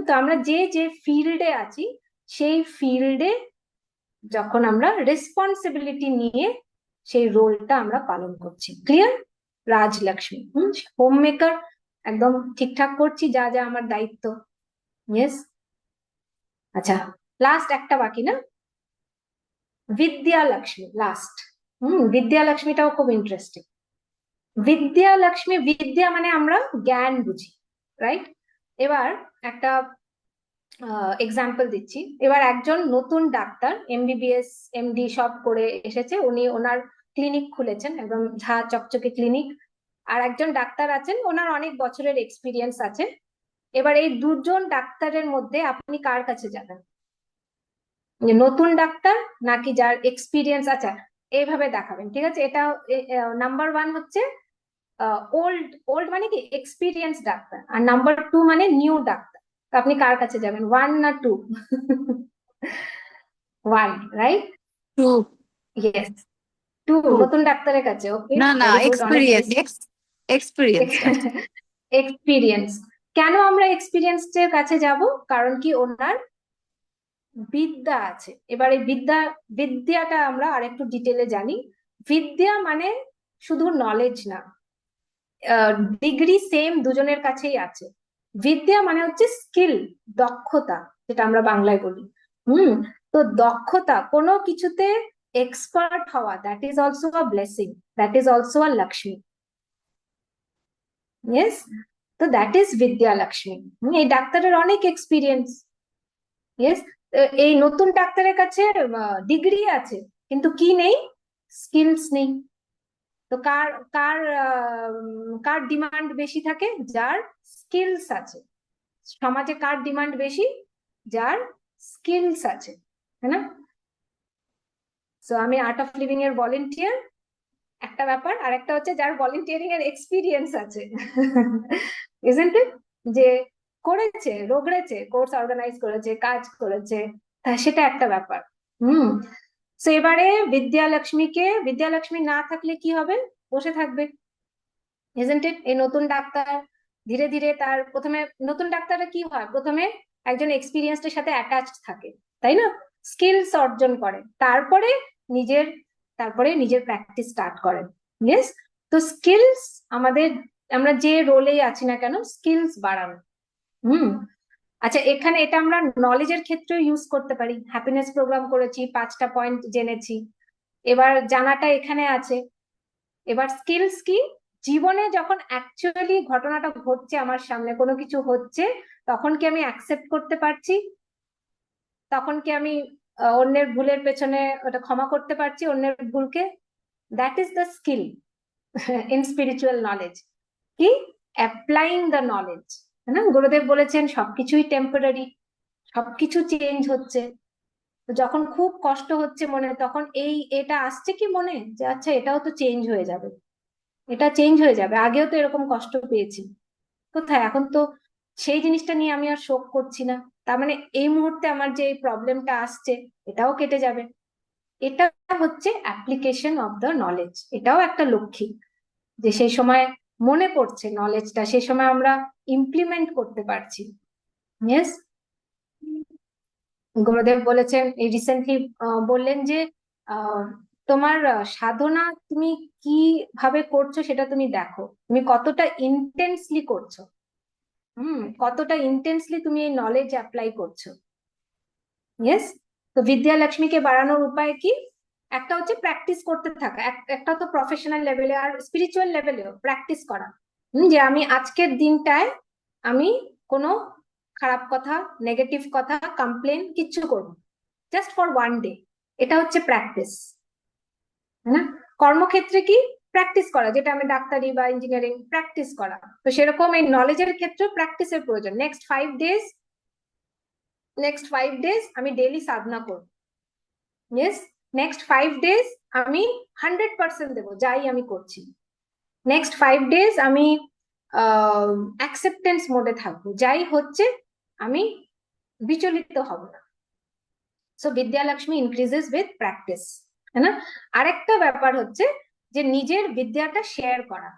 তো আমরা যে যে ফিল্ডে আছি, সেই ফিল্ডে যখন আমরা রেসপন্সিবিলিটি নিয়ে সেই রোলটা আমরা পালন করছি। ক্লিয়ার? রাজলক্ষ্মী, হোম মেকার, একদম ঠিকঠাক করছি যা যা আমার দায়িত্ব। ইয়েস। আচ্ছা, লাস্ট একটা বাকি না, বিদ্যালক্ষ্মী, লাস্ট। বিদ্যালক্ষ্মীটাও খুব ইন্টারেস্টিং। বিদ্যালক্ষ্মী, বিদ্যা মানে আমরা জ্ঞান বুঝি, রাইট? এবার একটা এক্সাম্পল দিচ্ছি। এবার একজন নতুন ডাক্তার, এমবিবিএস এমডি সব করে এসেছে, উনি ওনার ক্লিনিক খুলেছেন, একদম ঝা চকচকে ক্লিনিক। আর একজন ডাক্তার আছেন, ওনার অনেক বছরের এক্সপিরিয়েন্স আছে। এবার এই দুজন ডাক্তারের মধ্যে আপনি কার কাছে যাবেন? যে নতুন ডাক্তার নাকি যার এক্সপিরিয়েন্স আছে, এইভাবে দেখাবেন, ঠিক আছে? এটা নাম্বার 1 হচ্ছে ওল্ড, ওল্ড মানে কি এক্সপিরিয়েন্স ডাক্তার, আর নাম্বার 2 মানে নিউ ডাক্তার। তো আপনি কার কাছে যাবেন, 1 না 2? 1, রাইট? True. Yes, 2 True. নতুন ডাক্তারের কাছে। ওকে, না না, ভেরি গুড, অনেক experience এক্সপিরিয়েন্স। কেন আমরা এক্সপিরিয়েন্সের কাছে যাব? কারণ কি ওনার বিদ্যা আছে। এবার এই বিদ্যাটা আমরা আরেকটু ডিটেলে জানি। বিদ্যা মানে শুধু নলেজ না, ডিগ্রি সেম দুজনের কাছেই আছে। বিদ্যা মানে হচ্ছে স্কিল, দক্ষতা, যেটা আমরা বাংলায় বলি। তো দক্ষতা, কোনো কিছুতে এক্সপার্ট হওয়া, that is also a blessing, that is also a Lakshmi. Yes, তো দ্যাট ইজ বিদ্যা লক্ষ্মী। এই ডাক্তারের অনেক এক্সপিরিয়েন্স। ইয়েস, এই নতুন ডাক্তারের কাছে ডিগ্রি আছে কিন্তু কি নেই, স্কিলস নেই। তো কার কার কার ডিমান্ড বেশি থাকে? যার স্কিলস আছে। সমাজে কার ডিমান্ড বেশি? যার স্কিলস আছে, তাই না? সো আমি আর্ট অফ লিভিং এর ভলেন্টিয়ার, একটা ব্যাপার। আর একটা হচ্ছে যার ভলেন্টিয়ারিং এর এক্সপিরিয়েন্স আছে, ইজন্ট ইট? যে করেছে, রগড়েছে, কোর্স অর্গানাইজ করেছে, কাজ করেছে, তা সেটা একটা ব্যাপার। তো এবারে বিদ্যালক্ষ্মী না থাকলে কি হবে? বসে থাকবে, ইজন্ট ইট? এই নতুন ডাক্তার ধীরে ধীরে তার প্রথমে, নতুন ডাক্তাররা কি হয়, প্রথমে একজন এক্সপিরিয়েন্সড সাথে অ্যাটাচড থাকে, তাই না? স্কিলস অর্জন করে, তারপরে নিজের প্র্যাকটিস স্টার্ট করেন। ইয়েস, তো স্কিলস আমাদের, আমরা যে রোলেই আছি না কেন, স্কিলস বাড়ানো। আচ্ছা, এখানে এটা আমরা নলেজের ক্ষেত্রেও ইউজ করতে পারি। হ্যাপিনেস প্রোগ্রাম করেছি, 5টা পয়েন্ট জেনেছি, এবার জানাটা এখানে আছে। এবার স্কিলস কি? জীবনে যখন অ্যাকচুয়ালি ঘটনাটা ঘটছে, আমার সামনে কোনো কিছু হচ্ছে, তখন কি আমি অ্যাকসেপ্ট করতে পারছি? তখন কি আমি অন্যের ভুলের পেছনে ওটা ক্ষমা করতে পারছি, অন্যের ভুলকে? That is the skill in spiritual knowledge. কি? Applying the knowledge. না, গুরুদেব বলেছেন সবকিছুই টেম্পোরারি, সবকিছু চেঞ্জ হচ্ছে। তো যখন খুব কষ্ট হচ্ছে মনে, তখন এটা আসছে কি মনে, যে আচ্ছা এটাও তো চেঞ্জ হয়ে যাবে, এটা চেঞ্জ হয়ে যাবে, আগেও তো এরকম কষ্ট পেয়েছি, কোথায় এখন তো সেই জিনিসটা নিয়ে আমি আর শোক করছি না, তার মানে এই মুহূর্তে আমার যে প্রবলেমটা আসছে এটাও কেটে যাবে। এটা হচ্ছে অ্যাপ্লিকেশন অফ দ্য নলেজ। এটাও একটা লক্ষ্মী, যে সেই সময় মনে পড়ছে নলেজটা, সেই সময় আমরা ইমপ্লিমেন্ট করতে পারছি। ইয়েস, গুরুদেব বলেছেন, এই রিসেন্টলি বললেন যে তোমার সাধনা তুমি কিভাবে করছো সেটা তুমি দেখো, তুমি কতটা ইন্টেন্সলি করছো, কতটা ইন্টেন্সলি তুমি এই নলেজ অ্যাপ্লাই করছো। ইয়েস, তো বিদ্যালক্ষ্মীকে বাড়ানোর উপায় কি? একটা হচ্ছে প্র্যাকটিস করতে থাকা, একটা তো প্রফেশনাল লেভেলে আর স্পিরিচুয়াল লেভেলেও প্র্যাকটিস করা। যে আমি আজকের দিনটায় আমি কোনো খারাপ কথা, নেগেটিভ কথা, কমপ্লেন কিচ্ছু করবো, জাস্ট ফর 1 ডে। এটা হচ্ছে প্র্যাকটিস, না? কর্মক্ষেত্রে কি প্র্যাকটিস করা, যেটা আমি ডাক্তারি বা ইঞ্জিনিয়ারিং প্র্যাকটিস করা, তো সেরকম এই নলেজের ক্ষেত্রে প্র্যাকটিসের প্রয়োজন। নেক্সট 5 ডেজ আমি ডেইলি সাধনা করব। ইয়েস, নেক্সট 5 ডেজ আমি 100% দেবো যাই আমি করছি। নেক্সট 5 ডেজ আমি অ্যাকসেপ্টেন্স মোডে থাকবো, যাই হচ্ছে আমি বিচলিত হব না। So Vidyalakshmi increases with practice, তাই না? আরেকটা ব্যাপার হচ্ছে যে নিজের বিদ্যাটা শেয়ার করা।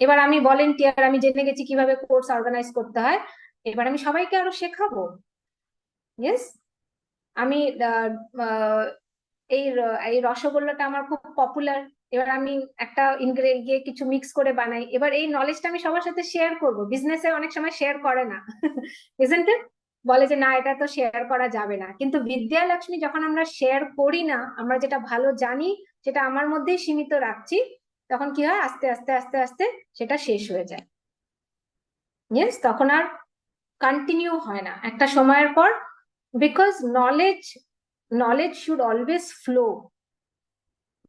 এবার আমি ভলেন্টিয়ার, আমি জেনে গেছি কিভাবে কোর্স অর্গানাইজ করতে হয়, এবার আমি সবাইকে আরো শেখাবো। ইয়েস, আমি এই রসগোল্লাটা আমার খুব পপুলার, এবার আমি একটা গিয়ে কিছু মিক্স করে বানাই, এবার এই নলেজটা আমি সবার সাথে শেয়ার করব। বিজনেসে অনেক সময় শেয়ার করে না, ইজন্ট ইট? বলে যে না, এটা তো শেয়ার করা যাবে না। কিন্তু বিদ্যা লক্ষ্মী যখন আমরা শেয়ার করি না, আমরা যেটা ভালো জানি সেটা আমার মধ্যেই সীমিত রাখছি, তখন কি হয়, আস্তে আস্তে আস্তে আস্তে সেটা শেষ হয়ে যায়। ইয়েস, তখন আর কন্টিনিউ হয় না একটা সময়ের পর, because knowledge should always flow.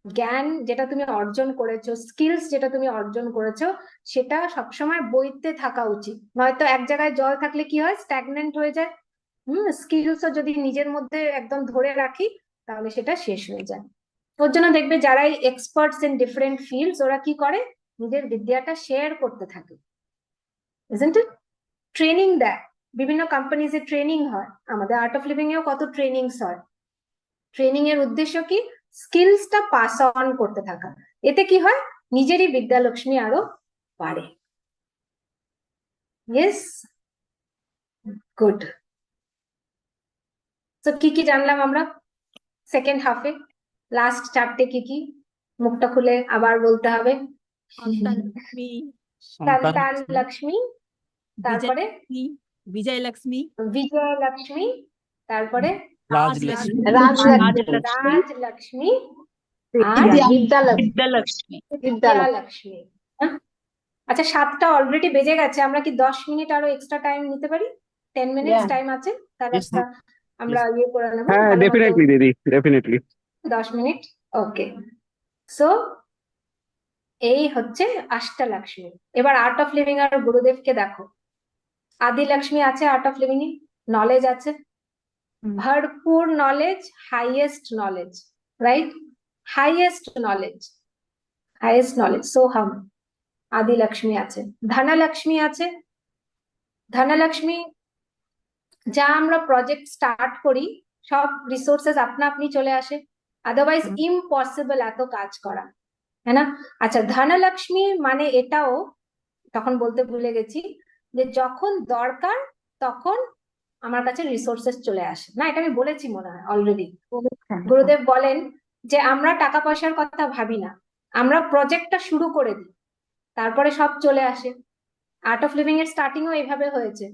জ্ঞান যেটা তুমি অর্জন করেছো, স্কিলস যেটা তুমি অর্জন করেছো, সেটা সবসময় বইতে থাকা উচিত। নয়তো এক জায়গায় জল থাকলে কি হয়, স্ট্যাগনেন্ট হয়ে যায়। স্কিলসও যদি নিজের মধ্যে একদম ধরে রাখি, তাহলে সেটা শেষ হয়ে যায়। ওর জন্য দেখবে যারাই এক্সপার্টস ইন ডিফারেন্ট ফিল্ডস, ওরা কি করে, নিজের বিদ্যাটা শেয়ার করতে থাকে, ইজন্ট ইট? ট্রেনিং দেয়, বিভিন্ন কোম্পানিজে ট্রেনিং হয়, আমাদের আর্ট অফ লিভিং এও কত ট্রেনিংস হয়। ট্রেনিং এর উদ্দেশ্য কি, স্কিলসটা পাস অন করতে থাকা। এতে কি হয়, নিজেরই বিদ্যা লক্ষ্মী আরো বাড়ে। Yes, good. তো কি কি জানলাম আমরা সেকেন্ড হাফে? লাস্ট চারটে কি কি, মুখটা খুলে আবার বলতে হবে। সন্তানলক্ষ্মী, সন্তান সন্তান লক্ষ্মী, তারপরে বিজয়লক্ষ্মী, বিজয়লক্ষ্মী, বিজয় লক্ষ্মী, তারপরে রাজলক্ষ্মী, রাজলক্ষ্মী, রাজলক্ষ্মী, আর বিদ্যালক্ষ্মী, Vidyalakshmi. বিদ্যালক্ষ্মী। হ্যাঁ? আচ্ছা, 7টা অলরেডি বেজে গেছে, আমরা কি 10 মিনিট আরো এক্সট্রা টাইম নিতে পারি? 10 মিনিটস Yeah. টাইম আছে, তার Yes, একটা আমরা ইয়ে করে নেবো হ্যাঁ ভালো মতো। ডেফিনেটলি দিদি, ডেফিনেটলি। 10 মিনিট, ওকে। সো এই হচ্ছে অষ্টলক্ষ্মী। এবার আর্ট অফ লিভিং আর গুরুদেবকে দেখো। আদি লক্ষ্মী আছে art of Living A, knowledge আছে, ভরপুর knowledge, highest knowledge, right? Highest knowledge Soham, আদি লক্ষ্মী আছে। ধনলক্ষ্মী আছে, ধনলক্ষ্মী যা আমরা প্রজেক্ট স্টার্ট করি, সব রিসোর্সেস আপনা আপনি চলে আসে, আদারওয়াইজ ইম্পসিবল এত কাজ করা, হ্যাঁ না? আচ্ছা, ধনলক্ষ্মী মানে এটাও তখন বলতে ভুলে গেছি, যে যখন দরকার তখন আমার কাছে রিসোর্সেস চলে আসে না, এটা আমি বলেছি মনে হয় অলরেডি। গুরুদেব বলেন যে আমরা টাকা পয়সার কথা ভাবি না, আমরা প্রজেক্টটা শুরু করে দিই, তারপরে সব চলে আসে। আর্ট অফ লিভিং এর স্টার্টিংও এইভাবে হয়েছে,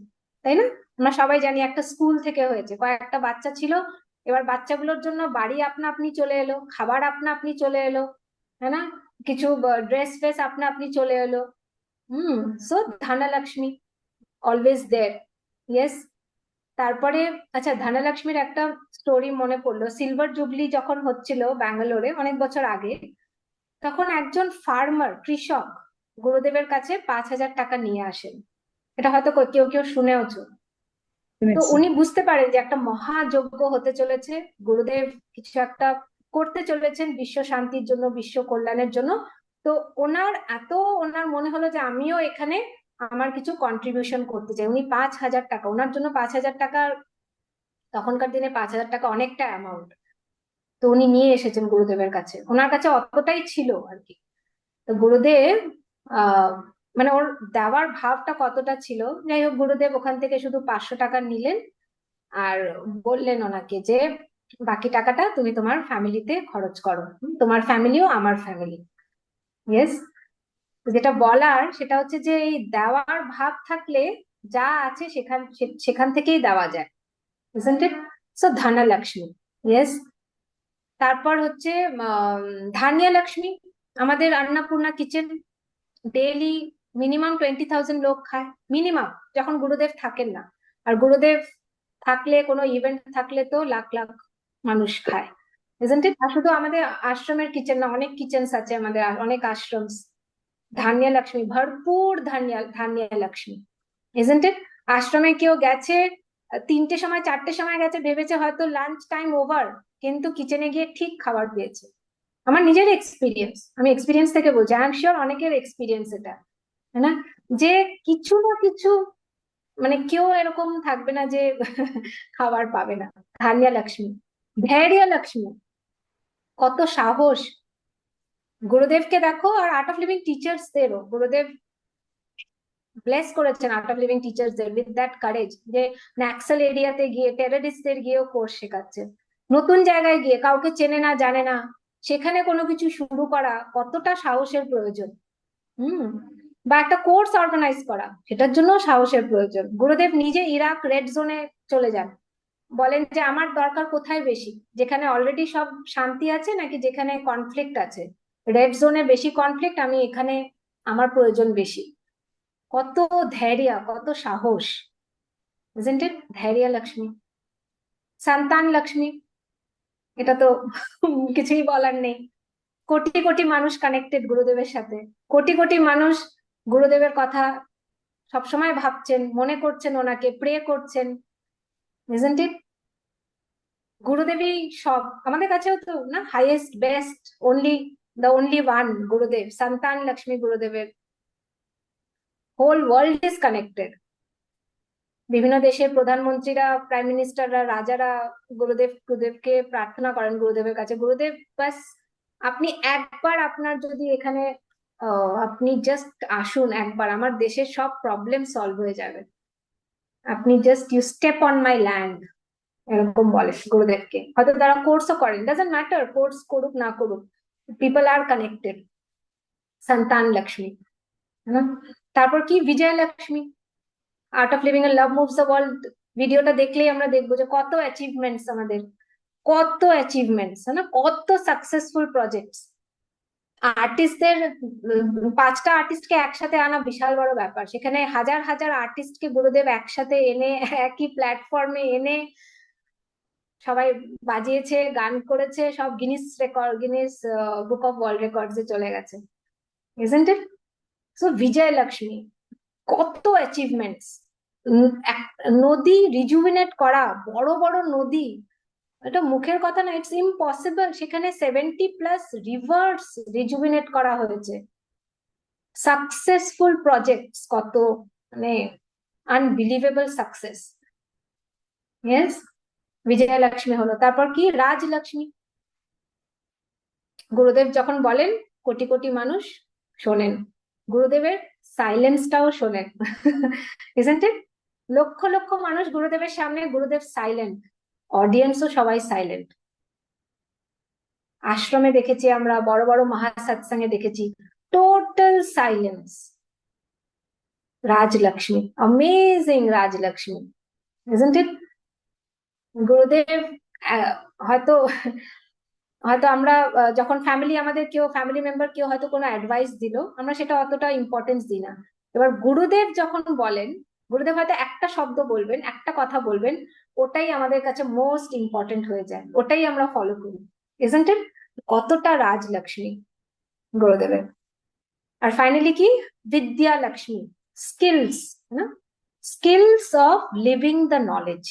তাই না? আমরা সবাই জানি একটা স্কুল থেকে হয়েছে, কয়েকটা বাচ্চা ছিল, এবার বাচ্চাগুলোর জন্য বাড়ি আপনা আপনি চলে এলো, খাবার আপনা আপনি চলে এলো, হ্যাঁ না? কিছু ড্রেস ফ্রেস আপনা আপনি চলে এলো। So Dhanalakshmi always there. Yes. তারপরে আচ্ছা, ধনলক্ষ্মীর একটা স্টোরি মনে পড়লো। সিলভার জুবলি যখন হচ্ছিল ব্যাঙ্গালোরে অনেক বছর আগে, তখন একজন ফার্মার, কৃষক, গুরুদেবের কাছে 5,000 টাকা নিয়ে আসেন। এটা হয়তো কেউ কেউ শুনেওছো। তো উনি বুঝতে পারেন যে একটা মহাযজ্ঞ হতে চলেছে, গুরুদেব কিছু একটা করতে চলেছেন বিশ্ব শান্তির জন্য, বিশ্ব কল্যাণের জন্য। তো ওনার মনে হলো যে আমিও এখানে আমার কিছু কন্ট্রিবিউশন করতে চাই। উনি 5,000 টাকা, ওনার জন্য 5,000 টাকা, তখনকার দিনে 5,000 টাকা অনেকটা অ্যামাউন্ট, তো উনি নিয়ে এসেছেন গুরুদেবের কাছে। ওনার কাছে অতটাই ছিল আর কি। তো গুরুদেব আহ মানে ওর দেওয়ার ভাবটা কতটা ছিল, যাই হোক, গুরুদেব ওখান থেকে শুধু 500 টাকা নিলেন, আর বললেন ওনাকে যে বাকি টাকাটা তুমি তোমার ফ্যামিলিতে খরচ করো, তোমার ফ্যামিলিও আমার ফ্যামিলি। ইয়েস। যেটা বলার সেটা হচ্ছে যে এই দেওয়ার ভাব থাকলে যা আছে সেখান থেকেই দেওয়া যায়, isn't it? So Dhanlaxmi. Yes. তারপর হচ্ছে ধান্যা লক্ষ্মী, আমাদের অন্নপূর্ণা কিচেন ডেইলি মিনিমাম 20,000 লোক খায়, মিনিমাম, যখন গুরুদেব থাকেন না। আর গুরুদেব থাকলে, কোনো ইভেন্ট থাকলে তো লাখ লাখ মানুষ খায়, isn't it? আর শুধু আমাদের আশ্রমের কিচেন না, অনেক কিচেনস আছে আমাদের, অনেক আশ্রমস। ধান্যা লক্ষ্মী, ভরপুর ধান্যা লক্ষ্মী, isn't it? আশ্রমে কেউ গেছে 3টে সময় 4টে সময় গেছে, ভেবেছে হয়তো লাঞ্চ টাইম ওভার, কিন্তু কিচেনে গিয়ে ঠিক খাবার পেয়েছে। আমার নিজের এক্সপিরিয়েন্স, আমি এক্সপিরিয়েন্স থেকে বলছি, আই এম শিওর অনেকের এক্সপিরিয়েন্স এটা, তাই না? যে কিছু না কিছু, মানে কেউ এরকম থাকবে না যে খাবার পাবে না। ধান্যা লক্ষ্মী, ধৈর্য লক্ষ্মী, কত সাহস! গুরুদেবকে দেখো, আর আর্ট অফ লিভিং টিচার্সদেরও, গুরুদেব ব্লেস করেছেন আর্ট অফ লিভিং টিচার্সদের উইথ দ্যাট কারেজ, যে নাক্সাল এরিয়াতে গিয়ে টেররিস্টদের গিয়েও কোর্স শেখাচ্ছেন। নতুন জায়গায় গিয়ে কাউকে চেনে না জানে না, সেখানে কোনো কিছু শুরু করা কতটা সাহসের প্রয়োজন। হুম। বা একটা কোর্স অর্গানাইজ করা, সেটার জন্য সাহসের প্রয়োজন। গুরুদেব নিজে ইরাক রেড জোনে চলে যান, বলেন যে আমার দরকার কোথায় বেশি, যেখানে অলরেডি সব শান্তি আছে নাকি যেখানে কনফ্লিক্ট আছে। রেড জোনে বেশি কনফ্লিক্ট, আমি এখানে আমার প্রয়োজন বেশি। কত ধৈর্য, কত সাহস, isn't it? ধৈর্য লক্ষ্মী। সন্তান লক্ষ্মী, এটা তো কিছুই বলার নেই। কোটি কোটি মানুষ কানেক্টেড গুরুদেবের সাথে, কোটি কোটি মানুষ গুরুদেবের কথা সবসময় ভাবছেন, মনে করছেন, ওনাকে প্রে করছেন, isn't it? গুরুদেবই সব আমাদের কাছেও তো না, highest best the only one Gurudev, Santan Lakshmi গুরুদেবের। Whole world is connected. বিভিন্ন দেশের প্রধানমন্ত্রীরা, প্রাইম মিনিস্টাররা, রাজারা গুরুদেবকে প্রার্থনা করেন গুরুদেবের কাছে, গুরুদেব বাস আপনি একবার আপনার যদি এখানে আপনি জাস্ট আসুন একবার, আমার দেশের সব প্রবলেম সলভ হয়ে যাবে, আপনি just you step on my land, এরকম বলে গুরুদেবকে। হয়তো তারা কোর্সও করেন, ডাজন্ট ম্যাটার কোর্স করুক না করুক, পিপল আর কানেক্টেড। সন্তান লক্ষ্মী। তারপর কি Vijay Lakshmi, Art of Living a love moves the world ভিডিওটা দেখলেই আমরা দেখবো যে কত অ্যাচিভমেন্টস আমাদের, কত অ্যাচিভমেন্টস, না, কত সাকসেসফুল প্রজেক্টস। আর্টিস্টদের 5টা আর্টিস্টকে একসাথে আনা বিশাল বড় ব্যাপার, সেখানে হাজার হাজার আর্টিস্টকে গুরুদেব একসাথে এনে একই প্ল্যাটফর্মে এনে সবাই বাজিয়েছে, গান করেছে, সব গিনিস বুক অফ ওয়ার্ল্ড রেকর্ডসে চলে গেছে, isn't it? সো বিজয় লক্ষ্মী, কত অ্যাচিভমেন্টস। নদী রিজুভিনেট করা, বড় বড় নদী, এটা মুখের কথা না, ইটস ইম্পসিবল। সেখানে 70+ রিভার্স রিজুভিনেট করা হয়েছে। সাকসেসফুল প্রজেক্টস, কত মানে unbelievable success. Yes, Vijaya Lakshmi হলো। তারপর কি রাজলক্ষ্মী, গুরুদেব যখন বলেন কোটি কোটি মানুষ শোনেন, গুরুদেবের সাইলেন্সটাও শোনেন, isn't it? লক্ষ লক্ষ মানুষ গুরুদেবের সামনে, গুরুদেব সাইলেন্ট, অডিয়েন্সও সবাই সাইলেন্ট। আশ্রমে দেখেছি আমরা, বড় বড় মহাসৎসঙ্গে দেখেছি, total silence. Rajlakshmi, amazing Rajlakshmi, isn't it? গুরুদেব হয়তো হয়তো আমরা যখন আমাদের ফ্যামিলি মেম্বার কেউ হয়তো কোনো অ্যাডভাইস দিল, আমরা সেটা অতটা ইম্পর্টেন্স দিই না। এবার গুরুদেব যখন বলেন, গুরুদেব হয়তো একটা শব্দ বলবেন, একটা কথা বলবেন, ওটাই আমাদের কাছে মোস্ট ইম্পর্টেন্ট হয়ে যায়, ওটাই আমরা ফলো করি, isn't it? কতটা রাজলক্ষ্মী গুরুদেবের। আর ফাইনালি কি বিদ্যা লক্ষ্মী, স্কিলস, না, skills of living the knowledge.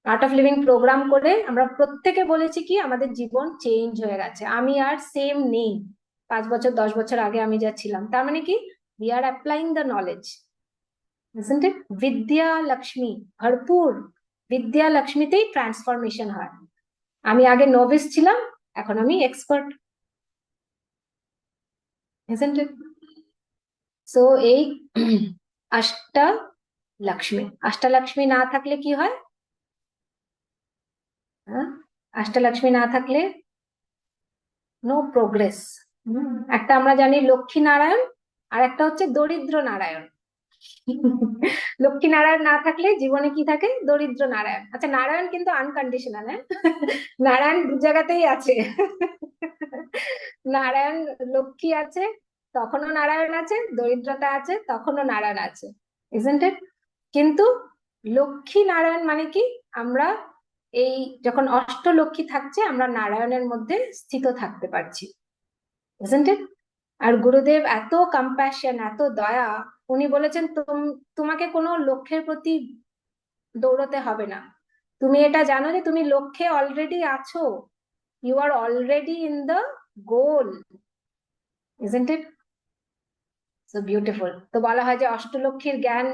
Art of Living programme করে আমরা প্রত্যেকে বলেছি কি আমাদের জীবন চেঞ্জ হয়ে গেছে, আমি আর সেম নেই 5 বছর 10 বছর আগে আমি যা ছিলাম। তার মানে কি we are applying the knowledge, isn't it? বিদ্যা লক্ষ্মী ভরপুর, বিদ্যা লক্ষ্মীতেই ট্রান্সফরমেশন হয়। আমি আগে নভিস ছিলাম, এখন আমি এক্সপার্ট, isn't it? সো এই অষ্টালক্ষ্মী না থাকলে কি হয়? অষ্টলক্ষ্মী না থাকলে নো প্রোগ্রেস। একটা আমরা জানি লক্ষ্মী নারায়ণ, আর একটা হচ্ছে দরিদ্র নারায়ণ। লক্ষ্মী নারায়ণ না থাকলে জীবনে কি থাকে? দরিদ্র নারায়ণ। আচ্ছা, নারায়ণ কিন্তু আনকন্ডিশনাল, হ্যাঁ, নারায়ণ দু জায়গাতেই আছে। নারায়ণ লক্ষ্মী আছে তখনও নারায়ণ আছে, দরিদ্রতা আছে তখনও নারায়ণ আছে, isn't it? কিন্তু লক্ষ্মী নারায়ণ মানে কি, আমরা এই যখন অষ্টলক্ষ্মী থাকছে আমরা নারায়ণের মধ্যে স্থিত থাকতে পারছি, isn't it? আর গুরুদেব এত কম্প্যাশন, এত দয়া, উনি বলেছেন তোমাকে কোনো লক্ষ্যের প্রতি দৌড়তে হবে না, তুমি এটা জানো যে তুমি লক্ষ্যে অলরেডি আছো, you are already in the goal, isn't it? So beautiful. তো বলা হয় যে অষ্টলক্ষ্মীর জ্ঞান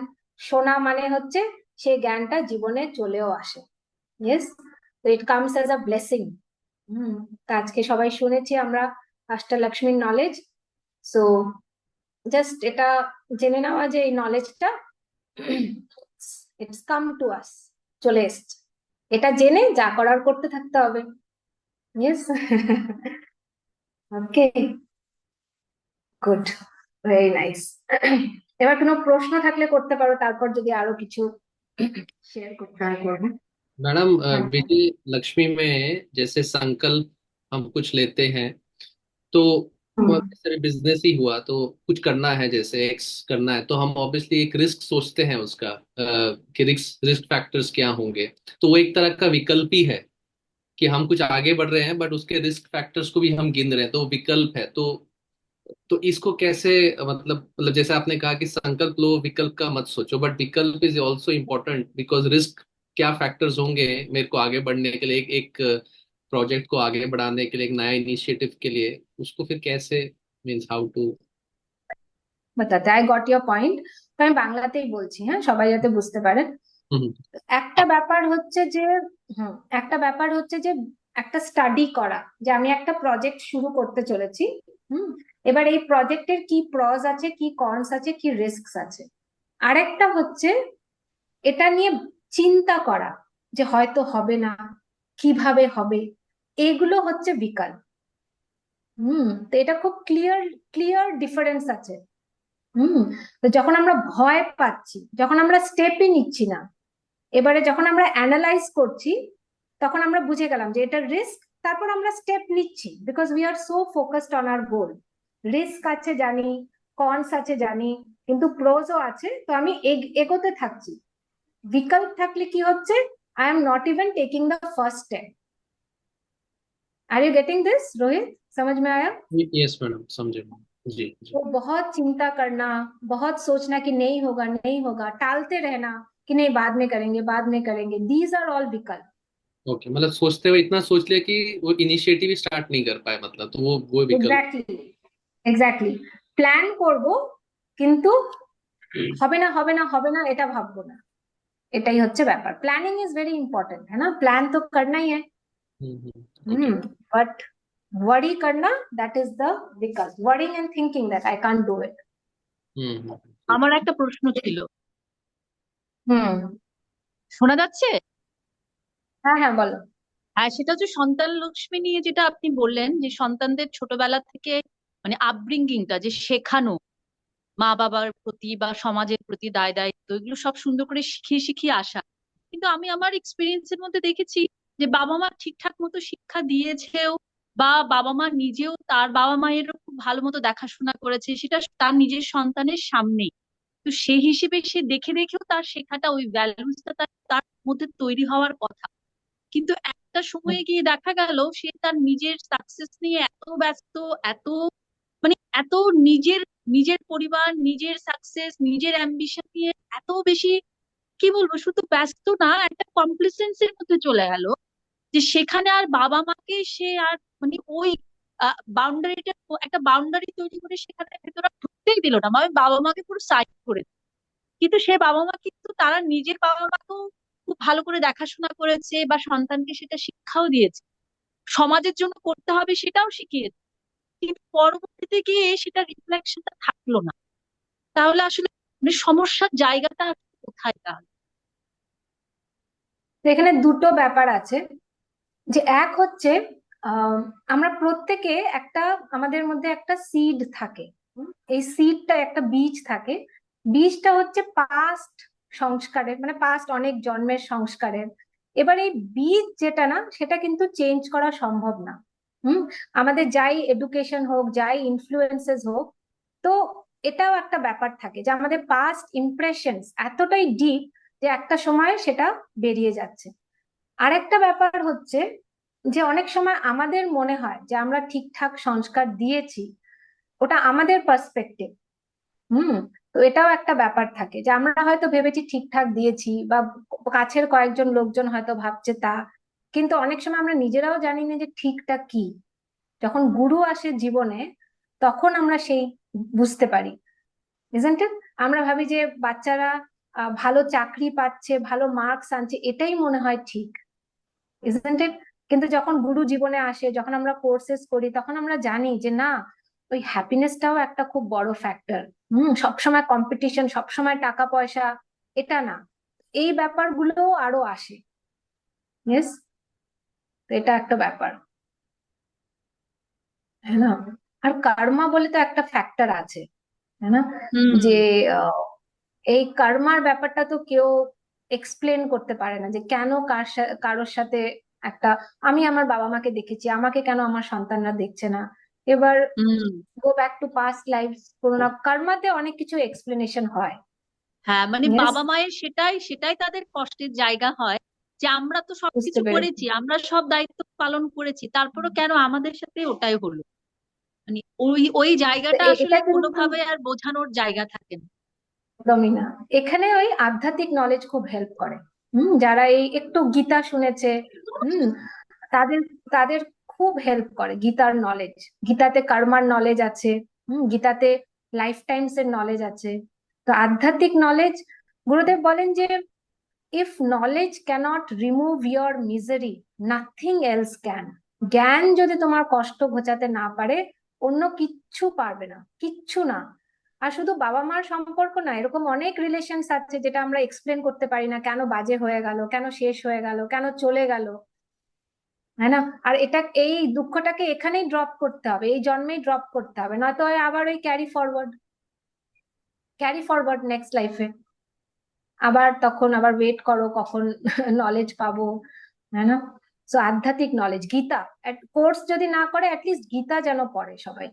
শোনা মানে হচ্ছে সেই জ্ঞানটা জীবনে চলেও আসে, ইয়েস, তো it comes as a blessing. আজকে সবাই শুনেছি আমরা অষ্টলক্ষ্মীর নলেজ। সো জাস্ট এটা জেনে নেওয়া যে এই নলেজটা ইটস কাম টু আস, চলে এসছে, এটা জেনে যা করার করতে থাকতে হবে। ইয়েস। ওকে, গুড, ভেরি নাইস। এবার কোনো প্রশ্ন থাকলে করতে পারো, তারপর যদি আরো কিছু শেয়ার করতে হয় করবো। मैडम হ্যাঁ। विजय लक्ष्मी में जैसे संकल्प हम कुछ लेते हैं तो হুম, जैसे बिजनेस ही हुआ तो कुछ करना है, जैसे एक्स करना है तो हम ऑब्वियसली एक रिस्क सोचते हैं उसका, कि रिस्क रिस्क फैक्टर्स क्या होंगे। तो वो एक तरह का विकल्प ही है कि हम कुछ आगे बढ़ रहे हैं बट उसके रिस्क फैक्टर्स को भी हम गिन रहे हैं, तो वो विकल्प है। तो इसको कैसे, मतलब जैसे आपने कहा कि संकल्प लो विकल्प का मत सोचो, बट विकल्प is also important because risk क्या फैक्टर्स होंगे मेरे को आगे बढ़ने के लिए, एक प्रोजेक्ट को आगे बढ़ाने के लिए, एक नया इनिशिएटिव के लिए, उसको फिर कैसे, मीन्स हाउ टू। বাতাতে আই গট ইয়োর পয়েন্ট। আমি বাংলাতেই বলছি, হ্যাঁ, সবাই যাতে বুঝতে পারে। একটা ব্যাপার হচ্ছে যে, একটা ব্যাপার হচ্ছে যে একটা স্টাডি করা, যে আমি একটা প্রজেক্ট শুরু করতে চলেছি। হুম, এবার এই প্রজেক্টের কি প্রস আছে, কি কনস আছে, কি রিস্কস আছে। আরেকটা হচ্ছে এটা নিয়ে চিন্তা করা যে হয়তো হবে না, কিভাবে হবে, এগুলো হচ্ছে বিকল্প। তো এটা খুব ক্লিয়ার ক্লিয়ার ডিফারেন্স আছে। তো যখন আমরা ভয় পাচ্ছি, যখন আমরা স্টেপই নিচ্ছি না, এবারে যখন আমরা অ্যানালাইজ করছি, তখন আমরা বুঝে গেলাম যে এটা রিস্ক, তারপর আমরা স্টেপ নিচ্ছি because we are so focused on our goal. Risk আছে জানি, কনস আছে জানি, কিন্তু প্রোজও আছে, তো আমি এগোতে থাকছি। বিকল্প থাকলে কি হচ্ছে, I am not even taking the first step. Are you getting this Rohit, समझ में आया? यस मैडम, समझे जी जी। तो बहुत चिंता करना, बहुत सोचना कि नहीं होगा नहीं होगा, टालते रहना कि नहीं बाद में करेंगे बाद में करेंगे, दीज आर ऑल विकल्प। ओके, मतलब सोचते हुए इतना सोच लिया कि वो इनिशिएटिव ही स्टार्ट नहीं कर पाए, मतलब तो वो विकल्प। Exactly, exactly. প্ল্যান করব কিন্তু হবে না হবে না হবে না এটা ভাববো না, এটাই হচ্ছে ব্যাপার। প্ল্যানিং ইজ ভেরি ইম্পর্টেंट है ना, प्लान तो करना ही है। ओके। बट वरी करना, दैट इज द विकल्प। Worrying and thinking that I can't do it. আমার একটা প্রশ্ন ছিল, হুম, শোনা যাচ্ছে? হ্যাঁ হ্যাঁ বলো। হ্যাঁ, সেটা হচ্ছে সন্তান লক্ষ্মী নিয়ে যেটা আপনি বললেন, যে সন্তানদের ছোটবেলা থেকে মানে আপব্রিঙ্গিংটা যে শেখানো, মা বাবার প্রতি বা সমাজের প্রতি দায় দায়িত্ব, এগুলো সব সুন্দর করে শিখিয়ে শিখিয়ে আসা। কিন্তু আমি আমার এক্সপিরিয়েন্সের মধ্যে দেখেছি যে বাবা মা ঠিকঠাক মতো শিক্ষা দিয়েছেও, বা বাবা মা নিজেও তার বাবা মায়েরও খুব ভালো মতো দেখাশোনা করেছে, সেটা তার নিজের সন্তানের সামনেই। তো সেই হিসেবে সে দেখে দেখেও তার শেখাটা, ওই ভ্যালুসটা তার তার মধ্যে তৈরি হওয়ার কথা। কিন্তু একটা সময়ে গিয়ে দেখা গেল সে তার নিজের সাকসেস নিয়ে এত ব্যস্ত, এত মানে এত নিজের নিজের পরিবার, নিজের সাকসেস, নিজের অ্যাম্বিশন নিয়ে এত বেশি, কি বলবো, শুধু ব্যস্ত না, একটা কমপ্লিসেন্সির মধ্যে চলে গেল, যে সেখানে আর বাবা মাকে সে আর মানে ওই বাউন্ডারিটা, একটা বাউন্ডারি তৈরি করে সেখানে ভেতরে ঢুকতেই দিল না, মানে বাবা মাকে পুরো সাইড করে দিল। কিন্তু সে বাবা মা কিন্তু তারা নিজের বাবা মাকেও খুব ভালো করে দেখাশোনা করেছে, বা সন্তানকে সেটা শিক্ষাও দিয়েছে, সমাজের জন্য করতে হবে সেটাও শিখিয়েছে। কিন্তু পরবর্তীতে গিয়ে সেটা রিফ্লেকশনটা থাকলো না। তাহলে আসলে মানে সমস্যার জায়গাটা আসলে কোথায় তাহলে? তো এখানে দুটো ব্যাপার আছে, যে এক হচ্ছে আমরা প্রত্যেকে একটা, আমাদের মধ্যে একটা সিড থাকে। এই সিডটা একটা বীজ থাকে, বীজটা হচ্ছে পাস্ট সংস্কারের, মানে পাস্ট অনেক জন্মের সংস্কারের। এবার এই বীজ যেটা না, সেটা কিন্তু চেঞ্জ করা সম্ভব না। হুম, আমাদের যাই এডুকেশন হোক, যাই ইনফ্লুয়েন্সেস হোক, তো এটাও একটা ব্যাপার থাকে যে আমাদের পাস্ট ইমপ্রেশনস এতটাই ডিপ যে একটা সময় সেটা বেরিয়ে যাচ্ছে। আরেকটা ব্যাপার হচ্ছে যে অনেক সময় আমাদের মনে হয় যে আমরা ঠিকঠাক সংস্কার দিয়েছি, ওটা আমাদের পার্সপেক্টিভ। তো এটাও একটা ব্যাপার থাকে যে আমরা হয়তো ভেবেছি ঠিকঠাক দিয়েছি, বা কাছের কয়েকজন লোকজন হয়তো ভাবছে তা, কিন্তু অনেক সময় আমরা নিজেরাও জানি না যে ঠিকটা কি। যখন গুরু আসে জীবনে, তখন আমরা সেই বুঝতে পারি, isn't it? আমরা ভাবি যে বাচ্চারা ভালো চাকরি পাচ্ছে, ভালো মার্কস আনছে, এটাই মনে হয় ঠিক, isn't it? কিন্তু যখন গুরু জীবনে আসে, যখন আমরা কোর্সেস করি, তখন আমরা জানি যে না, ওই হ্যাপিনেসটাও একটা খুব বড় ফ্যাক্টর। সবসময় কম্পিটিশন, সবসময় টাকা পয়সা, এটা না, এই ব্যাপারগুলো আরো আসে। ইয়েস, তো এটা একটা ব্যাপার, হ্যাঁ না? আর কার্মা বলে তো একটা ফ্যাক্টর আছে, হ্যাঁ না? হুম যে এই কার্মার ব্যাপারটা তো কেউ এক্সপ্লেন করতে পারে না, যে কেন কারোর সাথে একটা, আমি আমার বাবা মাকে দেখেছি, আমাকে কেন আমার সন্তানরা দেখছে না। এবার hmm go back to past life, কোনো না, কর্মাতে অনেক কিছু এক্সপ্লেনেশন হয়। হ্যাঁ, মানে Yes, বাবা মায়ের সেটাই সেটাই তাদের কষ্টের জায়গা হয়, যে আমরা তো বুঝতে সবকিছু পেরেছি। করেছি, আমরা সব দায়িত্ব পালন করেছি, তারপরও কেন আমাদের সাথে ওটাই হলো। মানে ওই ওই তো জায়গাটা আসলে এটা কিন্তু কোনোভাবে আর বোঝানোর জায়গা থাকে না। একদমই না। এখানে ওই আধ্যাত্মিক নলেজ খুব হেল্প করে। যারা এই একটু গীতা শুনেছে, হুম তাদের তাদের খুব হেল্প করে গীতার নলেজ। গীতাতে কর্মার নলেজ আছে, গীতাতে লাইফ টাইমস এর নলেজ আছে। তো আধ্যাত্মিক নলেজ, গুরুদেব বলেন যে if knowledge cannot remove your misery, nothing else can. জ্ঞান যদি তোমার কষ্ট ঘোচাতে না পারে, অন্য কিচ্ছু পারবে না, কিচ্ছু না। আর শুধু বাবা মার সম্পর্ক না, এরকম অনেক রিলেশনস আছে যেটা আমরা এক্সপ্লেন করতে পারি না, কেন বাজে হয়ে গেল, কেন শেষ হয়ে গেল, কেন চলে গেল, হ্যাঁ না? আর এটা, এই দুঃখটাকে এখানেই ড্রপ করতে হবে, এই জন্মেই ড্রপ করতে হবে, নয়তো আবার ওই ক্যারি ফরওয়ার্ড নেক্সট লাইফে। আবার তখন আবার ওয়েট করো কখন নলেজ পাবো, হ্যাঁ না? সো আধ্যাত্মিক নলেজ, গীতা কোর্স যদি না করে, অ্যাটলিস্ট গীতা যেন পড়ে সবাই।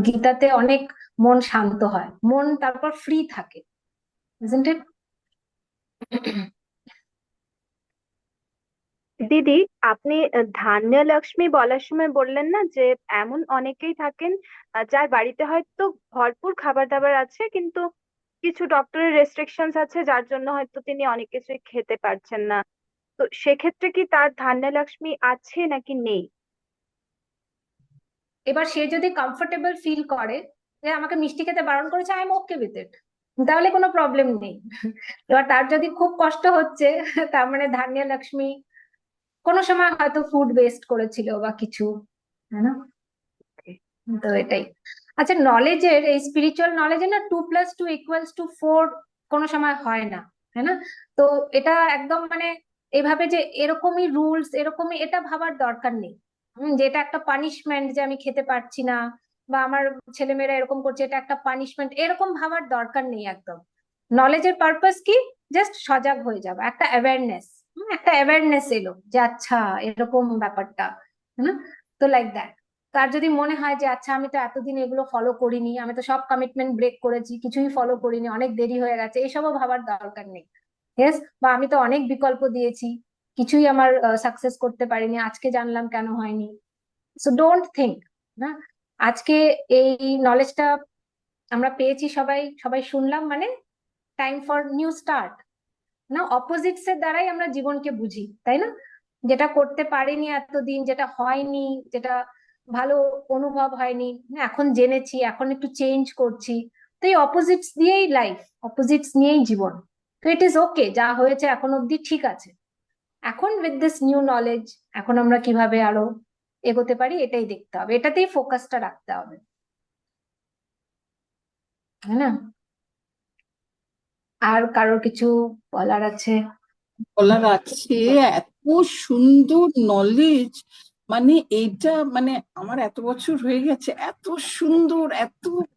গীতাতে অনেক মন শান্ত হয়, মন তারপর ফ্রি থাকে, isn't it? দিদি, আপনি ধান্য লক্ষ্মী বলার সময় বললেন না যে এমন অনেকেই থাকেন যার বাড়িতে হয়তো ভরপুর খাবার দাবার আছে, কিন্তু কিছু ডক্টরের রেস্ট্রিকশনস আছে যার জন্য হয়তো তিনি অনেক কিছুই খেতে পারছেন না। তো সেক্ষেত্রে কি তার ধান্য লক্ষ্মী আছে নাকি নেই? এবার সে যদি কমফোর্টেবল ফিল করে যে আমাকে মিষ্টি খেতে বারণ করেছে, I am okay with it, তাহলে কোনো প্রবলেম নেই। এবার তার যদি খুব কষ্ট হচ্ছে, তার মানে ধান্য লক্ষ্মী কোনো সময় হয়তো ফুড ওয়েস্ট করেছিল বা কিছু, হ্যাঁ না? তো এটাই। আচ্ছা, নলেজের, এই স্পিরিচুয়াল নলেজের না 2+2=4 কোনো সময় হয় না, হ্যাঁ না? তো এটা একদম মানে এভাবে যে এরকমই রুলস, এরকমই, এটা ভাবার দরকার নেই। যে এটা একটা পানিশমেন্ট যে আমি খেতে পারছি না, বা আমার ছেলেমেয়েরা এরকম করছে, এটা একটা পানিশমেন্ট, এরকম ভাবার দরকার নেই একদম। নলেজের পারপাস কি? জাস্ট সজাগ হয়ে যাবে, একটা অ্যাওয়ারনেস এলো যে আচ্ছা এরকম ব্যাপারটা, হ্যাঁ না? তো লাইক দ্যাট। তার যদি মনে হয় যে আচ্ছা আমি তো এতদিন এগুলো ফলো করিনি, আমি তো সব কমিটমেন্ট ব্রেক করেছি, কিছুই ফলো করিনি, অনেক দেরি হয়ে গেছে, এসবও ভাবার দরকার নেই। ইয়েস, বা আমি তো অনেক বিকল্প দিয়েছি, কিছুই আমার সাকসেস করতে পারিনি, আজকে জানলাম কেন হয়নি। সো ডোন্ট থিঙ্ক না। আজকে এই নলেজটা আমরা পেয়েছি, সবাই সবাই শুনলাম, মানে টাইম ফর নিউ স্টার্ট না। অপোজিটস এর দ্বারাই আমরা জীবনকে বুঝি, তাই না? যেটা করতে পারিনি এতদিন, যেটা হয়নি, যেটা ভালো অনুভব হয়নি, এখন জেনেছি, এখন একটু চেঞ্জ করছি। তো এই অপোজিটস দিয়েই লাইফ, অপোজিটস নিয়েই জীবন। তো ইট ইজ ওকে, যা হয়েছে এখন অব্দি ঠিক আছে। এখন উইথ দিস নিউ নলেজ, এখন আমরা কিভাবে আরো এগোতে পারি, এটাই দেখতে হবে, এটাতেই ফোকাসটা রাখতে হবে, তাই না? আর কারোর কিছু বলার আছে? বলার আছে। এত সুন্দর নলেজ, মানে এইটা, মানে আমার এত বছর হয়ে গেছে, এত সুন্দর, এত